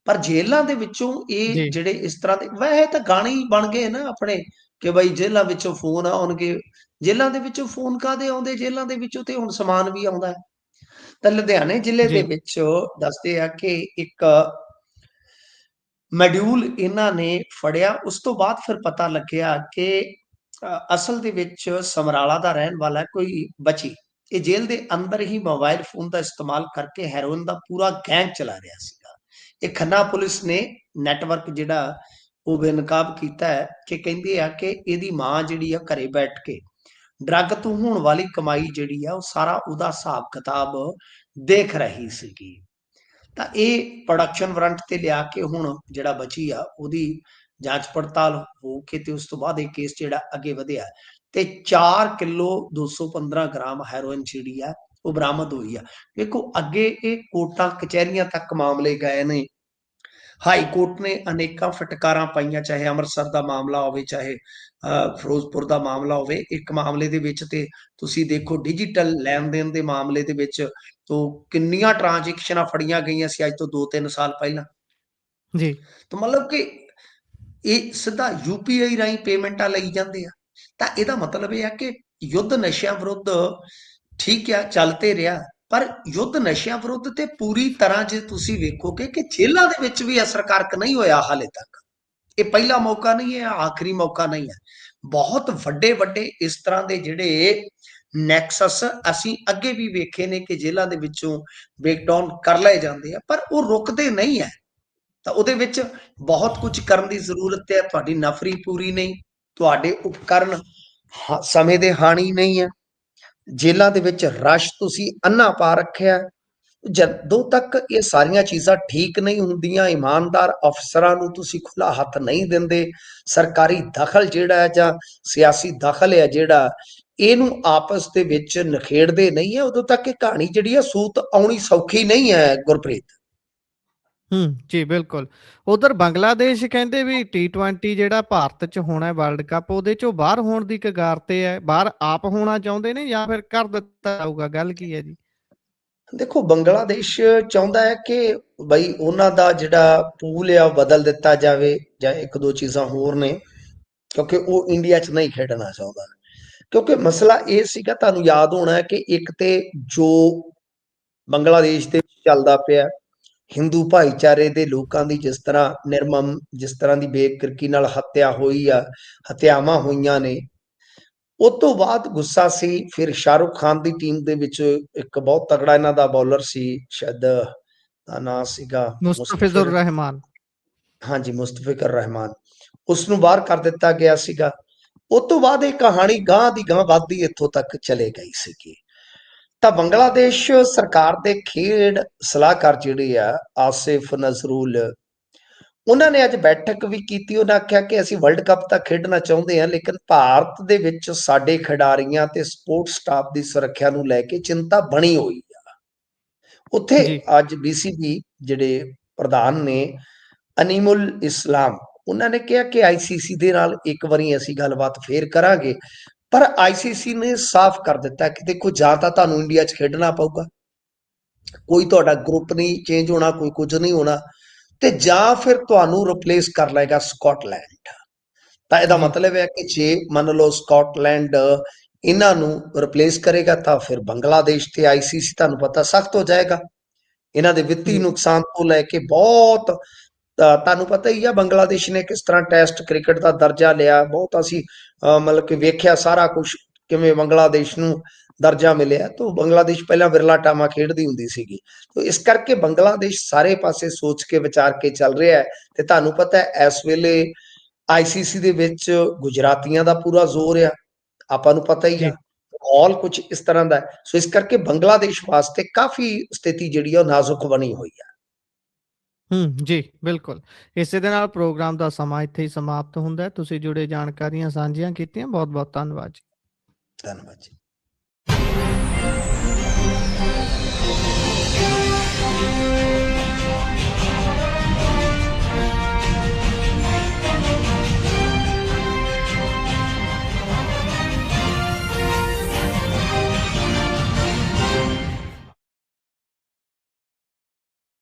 ਪਰ ਜੇਲ੍ਹਾਂ ਦੇ ਵਿੱਚੋਂ ਇਹ ਜੀ ਜਿਹੜੇ ਇਸ ਤਰ੍ਹਾਂ ਦੇ ਵੈਸੇ ਤਾਂ ਗਾਣੇ ਹੀ ਬਣ ਗਏ ਨਾ ਆਪਣੇ ਕਿ ਬਈ ਜੇਲ੍ਹਾਂ ਵਿੱਚੋਂ ਫੋਨ ਆਉਣਗੇ। ਜੇਲ੍ਹਾਂ ਦੇ ਵਿੱਚੋਂ ਫੋਨ ਕਾਹਦੇ ਆਉਂਦੇ? ਜੇਲ੍ਹਾਂ ਦੇ ਵਿੱਚੋਂ ਤੇ ਹੁਣ ਸਮਾਨ ਵੀ ਆਉਂਦਾ ਹੈ। ਤਾਂ ਲੁਧਿਆਣੇ ਜ਼ਿਲ੍ਹੇ ਦੇ ਜੀ ਵਿੱਚ ਦੱਸਦੇ ਆ ਕਿ ਇੱਕ ਮੋਡਿਊਲ ਇਹਨਾਂ ਨੇ ਫੜਿਆ। ਉਸ ਤੋਂ ਬਾਅਦ ਫਿਰ ਪਤਾ ਲੱਗਿਆ ਕਿ ਅਸਲ ਦੇ ਵਿੱਚ ਸਮਰਾਲਾ ਦਾ ਰਹਿਣ ਵਾਲਾ ਕੋਈ ਬਚੀ, ਇਹ ਜੇਲ੍ਹ ਦੇ ਅੰਦਰ ਹੀ ਮੋਬਾਈਲ ਫੋਨ ਦਾ ਇਸਤੇਮਾਲ ਕਰਕੇ ਹੈਰੋਇਨ ਦਾ ਪੂਰਾ ਗੈਂਗ ਚਲਾ ਰਿਹਾ ਸੀਗਾ। ਇਹ ਖੰਨਾ ਪੁਲਿਸ ਨੇ ਨੈਟਵਰਕ ਜਿਹੜਾ ਉਹ ਬੇਨਕਾਬ ਕੀਤਾ ਹੈ ਕਿ ਕਹਿੰਦੇ ਆ ਕਿ ਇਹਦੀ ਮਾਂ ਜਿਹੜੀ ਆ ਘਰੇ ਬੈਠ ਕੇ ਡਰੱਗ ਤੋਂ ਹੋਣ ਵਾਲੀ ਕਮਾਈ ਜਿਹੜੀ ਆ ਉਹ ਸਾਰਾ ਉਹਦਾ ਹਿਸਾਬ ਕਿਤਾਬ ਦੇਖ ਰਹੀ ਸੀਗੀ। ਤਾਂ ਇਹ ਪ੍ਰੋਡਕਸ਼ਨ ਵਾਰੰਟ ਤੇ ਲਿਆ ਕੇ ਹੁਣ ਜਿਹੜਾ ਬਚੀ ਆ ਉਹਦੀ ਜਾਂਚ ਪੜਤਾਲ ਹੋ ਕੇ ਤੇ ਉਸ ਤੋਂ ਬਾਅਦ ਇਹ ਕੇਸ ਜਿਹੜਾ ਅੱਗੇ ਵਧਿਆ ਤੇ 4 ਕਿਲੋ 215 ਗ੍ਰਾਮ ਹੈਰੋਇਨ ਜਿਹੜੀ ਆ ਉਹ ਬਰਾਮਦ ਹੋਈ ਆ। ਵੇਖੋ ਅੱਗੇ ਇਹ ਕੋਰਟਾਂ ਕਚਹਿਰੀਆਂ ਤੱਕ ਮਾਮਲੇ ਗਏ ਨੇ, ਹਾਈ ਕੋਰਟ ਨੇ ਅਨੇਕਾਂ ਫਟਕਾਰਾਂ ਪਾਈਆਂ, ਚਾਹੇ ਅੰਮ੍ਰਿਤਸਰ ਦਾ ਮਾਮਲਾ ਹੋਵੇ, ਚਾਹੇ ਫਿਰੋਜ਼ਪੁਰ ਦਾ ਮਾਮਲਾ ਹੋਵੇ। ਇੱਕ ਮਾਮਲੇ ਦੇ ਵਿੱਚ ਤੇ ਤੁਸੀਂ ਦੇਖੋ ਡਿਜੀਟਲ ਲੈਣ ਦੇਣ ਦੇ ਮਾਮਲੇ ਦੇ ਵਿੱਚ ਤੋਂ ਕਿੰਨੀਆਂ ਟ੍ਰਾਂਜੈਕਸ਼ਨਾਂ ਫੜੀਆਂ ਗਈਆਂ ਸੀ ਅੱਜ ਤੋਂ 2-3 ਸਾਲ ਪਹਿਲਾਂ। ਜੀ ਤਾਂ ਮਤਲਬ ਕਿ ਇਹ ਸਿੱਧਾ UPI ਰਾਹੀਂ ਪੇਮੈਂਟਾਂ ਲਈ ਜਾਂਦੇ ਆ। ਤਾਂ ਇਹਦਾ ਮਤਲਬ ਇਹ ਆ ਕਿ ਯੁੱਧ ਨਸ਼ਿਆਂ ਵਿਰੁੱਧ ਠੀਕ ਆ ਚੱਲ ਤੇ ਰਿਹਾ, ਪਰ ਯੁੱਧ ਨਸ਼ਿਆਂ ਵਿਰੁੱਧ ਤੇ ਪੂਰੀ ਤਰ੍ਹਾਂ ਜੇ ਤੁਸੀਂ ਵੇਖੋਗੇ ਕਿ ਜੇਲ੍ਹਾਂ ਦੇ ਵਿੱਚ ਵੀ ਅਸਰਕਾਰਕ ਨਹੀਂ ਹੋਇਆ ਹਾਲੇ ਤੱਕ। ਇਹ ਪਹਿਲਾ ਮੌਕਾ ਨਹੀਂ ਹੈ, ਆਖਰੀ ਮੌਕਾ ਨਹੀਂ ਹੈ। ਬਹੁਤ ਵੱਡੇ ਵੱਡੇ ਇਸ ਤਰ੍ਹਾਂ ਦੇ ਜਿਹੜੇ ਨੈਕਸਸ ਅਸੀਂ ਅੱਗੇ ਵੀ ਵੇਖੇ ਨੇ ਕਿ ਜੇਲ੍ਹਾਂ ਦੇ ਵਿੱਚੋਂ ਬ੍ਰੇਕਡਾਊਨ ਕਰ ਲਏ ਜਾਂਦੇ ਆ, ਪਰ ਉਹ ਰੁਕਦੇ ਨਹੀਂ ਹੈ। ਤਾਂ ਉਹਦੇ ਵਿੱਚ ਬਹੁਤ ਕੁਝ ਕਰਨ ਦੀ ਜ਼ਰੂਰਤ ਹੈ। ਤੁਹਾਡੀ ਨਫਰੀ ਪੂਰੀ ਨਹੀਂ, ਤੁਹਾਡੇ ਉਪਕਰਨ ਸਮੇਂ ਦੇ ਹਾਣੀ ਨਹੀਂ ਹੈ, ਜੇਲ੍ਹਾਂ ਦੇ ਵਿੱਚ ਰਸ਼ ਤੁਸੀਂ ਅੰਨਾ ਪਾ ਰੱਖਿਆ। ਜਦੋਂ ਤੱਕ ਇਹ ਸਾਰੀਆਂ ਚੀਜ਼ਾਂ ਠੀਕ ਨਹੀਂ ਹੁੰਦੀਆਂ, ਇਮਾਨਦਾਰ ਅਫਸਰਾਂ ਨੂੰ ਤੁਸੀਂ ਖੁੱਲਾ ਹੱਥ ਨਹੀਂ ਦਿੰਦੇ, ਸਰਕਾਰੀ ਦਖਲ ਜਿਹੜਾ ਹੈ ਜਾਂ ਸਿਆਸੀ ਦਖਲ ਹੈ ਜਿਹੜਾ ਇਹਨੂੰ ਆਪਸ ਦੇ ਵਿੱਚ ਨਿਖੇੜਦੇ ਨਹੀਂ ਹੈ, ਉਦੋਂ ਤੱਕ ਇਹ ਕਹਾਣੀ ਜਿਹੜੀ ਹੈ ਸੂਤ ਆਉਣੀ ਸੌਖੀ ਨਹੀਂ ਹੈ ਗੁਰਪ੍ਰੀਤ। ਜੀ ਬਿਲਕੁਲ। ਉਧਰ ਬੰਗਲਾਦੇਸ਼ ਕਹਿੰਦੇ ਵੀ T20 ਜਿਹੜਾ ਭਾਰਤ 'ਚ ਹੋਣਾ ਹੈ ਵਰਲਡ ਕੱਪ, ਉਹਦੇ 'ਚੋਂ ਬਾਹਰ ਹੋਣ ਦੀ ਕਗਾਰ ਤੇ ਹੈ। ਬਾਹਰ ਆਪ ਹੋਣਾ ਚਾਹੁੰਦੇ ਨੇ ਜਾਂ ਫਿਰ ਕਰ ਦਿੱਤਾ ਜਾਊਗਾ? ਗੱਲ ਕੀ ਹੈ ਜੀ? ਦੇਖੋ ਬੰਗਲਾਦੇਸ਼ ਚਾਹੁੰਦਾ ਹੈ ਕਿ ਬਈ ਉਹਨਾਂ ਦਾ ਜਿਹੜਾ ਪੂਲ ਆ ਉਹ ਬਦਲ ਦਿੱਤਾ ਜਾਵੇ, ਜਾਂ ਇੱਕ ਦੋ ਚੀਜ਼ਾਂ ਹੋਰ ਨੇ, ਕਿਉਂਕਿ ਉਹ ਇੰਡੀਆ 'ਚ ਨਹੀਂ ਖੇਡਣਾ ਚਾਹੁੰਦਾ। ਕਿਉਂਕਿ ਮਸਲਾ ਇਹ ਸੀਗਾ, ਤੁਹਾਨੂੰ ਯਾਦ ਹੋਣਾ ਹੈ ਕਿ ਇੱਕ ਤੇ ਜੋ ਬੰਗਲਾਦੇਸ਼ ਦੇ ਵਿੱਚ ਚੱਲਦਾ ਪਿਆ ਹਿੰਦੂ ਭਾਈਚਾਰੇ ਦੇ ਲੋਕਾਂ ਦੀ ਜਿਸ ਤਰ੍ਹਾਂ ਨਿਰਮਮ, ਜਿਸ ਤਰ੍ਹਾਂ ਦੀ ਬੇਕਿਰਕੀ ਨਾਲ ਹੱਤਿਆ ਹੋਈ ਆ, ਹੱਤਿਆਵਾਂ ਹੋਈਆਂ ਨੇ, ਉਹ ਤੋਂ ਬਾਅਦ ਗੁੱਸਾ ਸੀ। ਫਿਰ ਸ਼ਾਹਰੁਖ ਖਾਨ ਦੀ ਟੀਮ ਦੇ ਵਿੱਚ ਇੱਕ ਬਹੁਤ ਤਗੜਾ ਇਹਨਾਂ ਦਾ ਬੌਲਰ ਸੀ, ਸ਼ਾਇਦ ਦਾ ਨਾਂ ਸੀਗਾ ਮੁਸਤਫਿਜ਼ੁਰ ਰਹਿਮਾਨ। ਹਾਂਜੀ, ਮੁਸਤਫਿਕਰ ਰਹਿਮਾਨ, ਉਸ ਨੂੰ ਬਾਹਰ ਕਰ ਦਿੱਤਾ ਗਿਆ ਸੀਗਾ। ਉਸ ਤੋਂ ਬਾਅਦ ਇਹ ਕਹਾਣੀ ਗਾਂ ਦੀ ਗਾਂ ਵੱਧਦੀ ਇੱਥੋਂ ਤੱਕ ਚਲੇ ਗਈ ਸੀਗੀ। ਤਾਂ ਬੰਗਲਾਦੇਸ਼ ਸਰਕਾਰ ਦੇ ਖੇਡ ਸਲਾਹਕਾਰ ਜਿਹੜੇ ਆ ਆਸਿਫ ਨਜ਼ਰੁਲ, ਉਹਨਾਂ ਨੇ ਅੱਜ ਬੈਠਕ ਵੀ ਕੀਤੀ। ਉਹਨਾਂ ਆਖਿਆ ਕਿ ਅਸੀਂ ਵਰਲਡ ਕੱਪ ਤਾਂ ਖੇਡਣਾ ਚਾਹੁੰਦੇ ਹਾਂ, ਲੇਕਿਨ ਭਾਰਤ ਦੇ ਵਿੱਚ ਸਾਡੇ ਖਿਡਾਰੀਆਂ ਤੇ ਸਪੋਰਟ ਸਟਾਫ ਦੀ ਸੁਰੱਖਿਆ ਨੂੰ ਲੈ ਕੇ ਚਿੰਤਾ ਬਣੀ ਹੋਈ ਆ। ਉੱਥੇ ਜੀ ਅੱਜ BCB ਜਿਹੜੇ ਪ੍ਰਧਾਨ ਨੇ ਅਨੀਮੁਲ ਇਸਲਾਮ, ਉਹਨਾਂ ਨੇ ਕਿਹਾ ਕਿ ICC ਦੇ ਨਾਲ ਇੱਕ ਵਾਰੀ ਅਸੀਂ ਗੱਲਬਾਤ ਫੇਰ ਕਰਾਂਗੇ, ਪਰ ICC ਨੇ ਸਾਫ਼ ਕਰ ਦਿੱਤਾ ਕਿ ਦੇਖੋ ਜਾਂ ਤਾਂ ਤੁਹਾਨੂੰ ਇੰਡੀਆ 'ਚ ਖੇਡਣਾ ਪਊਗਾ, ਕੋਈ ਤੁਹਾਡਾ ਗਰੁੱਪ ਨਹੀਂ ਚੇਂਜ ਹੋਣਾ, ਕੋਈ ਕੁਝ ਨਹੀਂ ਹੋਣਾ, ਤੇ ਜਾਂ ਫਿਰ ਤੁਹਾਨੂੰ ਰਿਪਲੇਸ ਕਰ ਲਏਗਾ ਸਕਾਟਲੈਂਡ। ਤਾਂ ਇਹਦਾ ਜੀ ਮਤਲਬ ਹੈ ਕਿ ਜੇ ਮੰਨ ਲਓ ਸਕਾਟਲੈਂਡ ਇਹਨਾਂ ਨੂੰ ਰਿਪਲੇਸ ਕਰੇਗਾ ਤਾਂ ਫਿਰ ਬੰਗਲਾਦੇਸ਼ ਤੇ ICC ਤੁਹਾਨੂੰ ਪਤਾ ਸਖਤ ਹੋ ਜਾਏਗਾ। ਇਹਨਾਂ ਦੇ ਵਿੱਤੀ ਜੀ ਨੁਕਸਾਨ ਤੋਂ ਲੈ ਕੇ ਬਹੁਤ ਤੁਹਾਨੂੰ ਪਤਾ ਹੀ ਆ ਬੰਗਲਾਦੇਸ਼ ਨੇ ਕਿਸ ਤਰ੍ਹਾਂ ਟੈਸਟ ਕ੍ਰਿਕਟ ਦਾ ਦਰਜਾ ਲਿਆ, ਬਹੁਤ ਅਸੀਂ ਮਤਲਬ ਕਿ ਵੇਖਿਆ ਸਾਰਾ ਕੁਝ ਕਿਵੇਂ ਬੰਗਲਾਦੇਸ਼ ਨੂੰ ਦਰਜਾ ਮਿਲਿਆ। ਤਾਂ ਬੰਗਲਾਦੇਸ਼ ਪਹਿਲਾਂ ਵਿਰਲਾ ਟਾਮਾ ਖੇਡਦੀ ਹੁੰਦੀ ਸੀਗੀ। ਤਾਂ ਇਸ ਕਰਕੇ ਬੰਗਲਾਦੇਸ਼ ਸਾਰੇ ਪਾਸੇ ਸੋਚ ਕੇ ਵਿਚਾਰ ਕੇ ਚੱਲ ਰਿਹਾ ਹੈ। ਤੇ ਤੁਹਾਨੂੰ ਪਤਾ ਹੈ ਇਸ ਵੇਲੇ ICC ਦੇ ਵਿੱਚ ਗੁਜਰਾਤੀਆਂ ਦਾ ਪੂਰਾ ਜ਼ੋਰ ਆ, ਆਪਾਂ ਨੂੰ ਪਤਾ ਹੀ ਆ। ਜੀ ਮਾਹੌਲ ਕੁਝ ਇਸ ਤਰ੍ਹਾਂ ਦਾ ਹੈ। ਸੋ ਇਸ ਕਰਕੇ ਬੰਗਲਾਦੇਸ਼ ਵਾਸਤੇ ਕਾਫੀ ਸਥਿਤੀ ਜਿਹੜੀ ਆ ਉਹ ਨਾਜ਼ੁਕ ਬਣੀ ਹੋਈ ਆ। ਜੀ ਬਿਲਕੁਲ। ਇਸੇ ਦੇ ਨਾਲ ਪ੍ਰੋਗਰਾਮ ਦਾ ਸਮਾਂ ਇੱਥੇ ਹੀ ਸਮਾਪਤ ਹੁੰਦਾ ਹੈ। ਤੁਸੀਂ ਜੁੜੇ ਜਾਣਕਾਰੀਆਂ ਸਾਂਝੀਆਂ ਕੀਤੀਆਂ, ਬਹੁਤ ਬਹੁਤ ਧੰਨਵਾਦ ਜੀ। ਧੰਨਵਾਦ ਜੀ।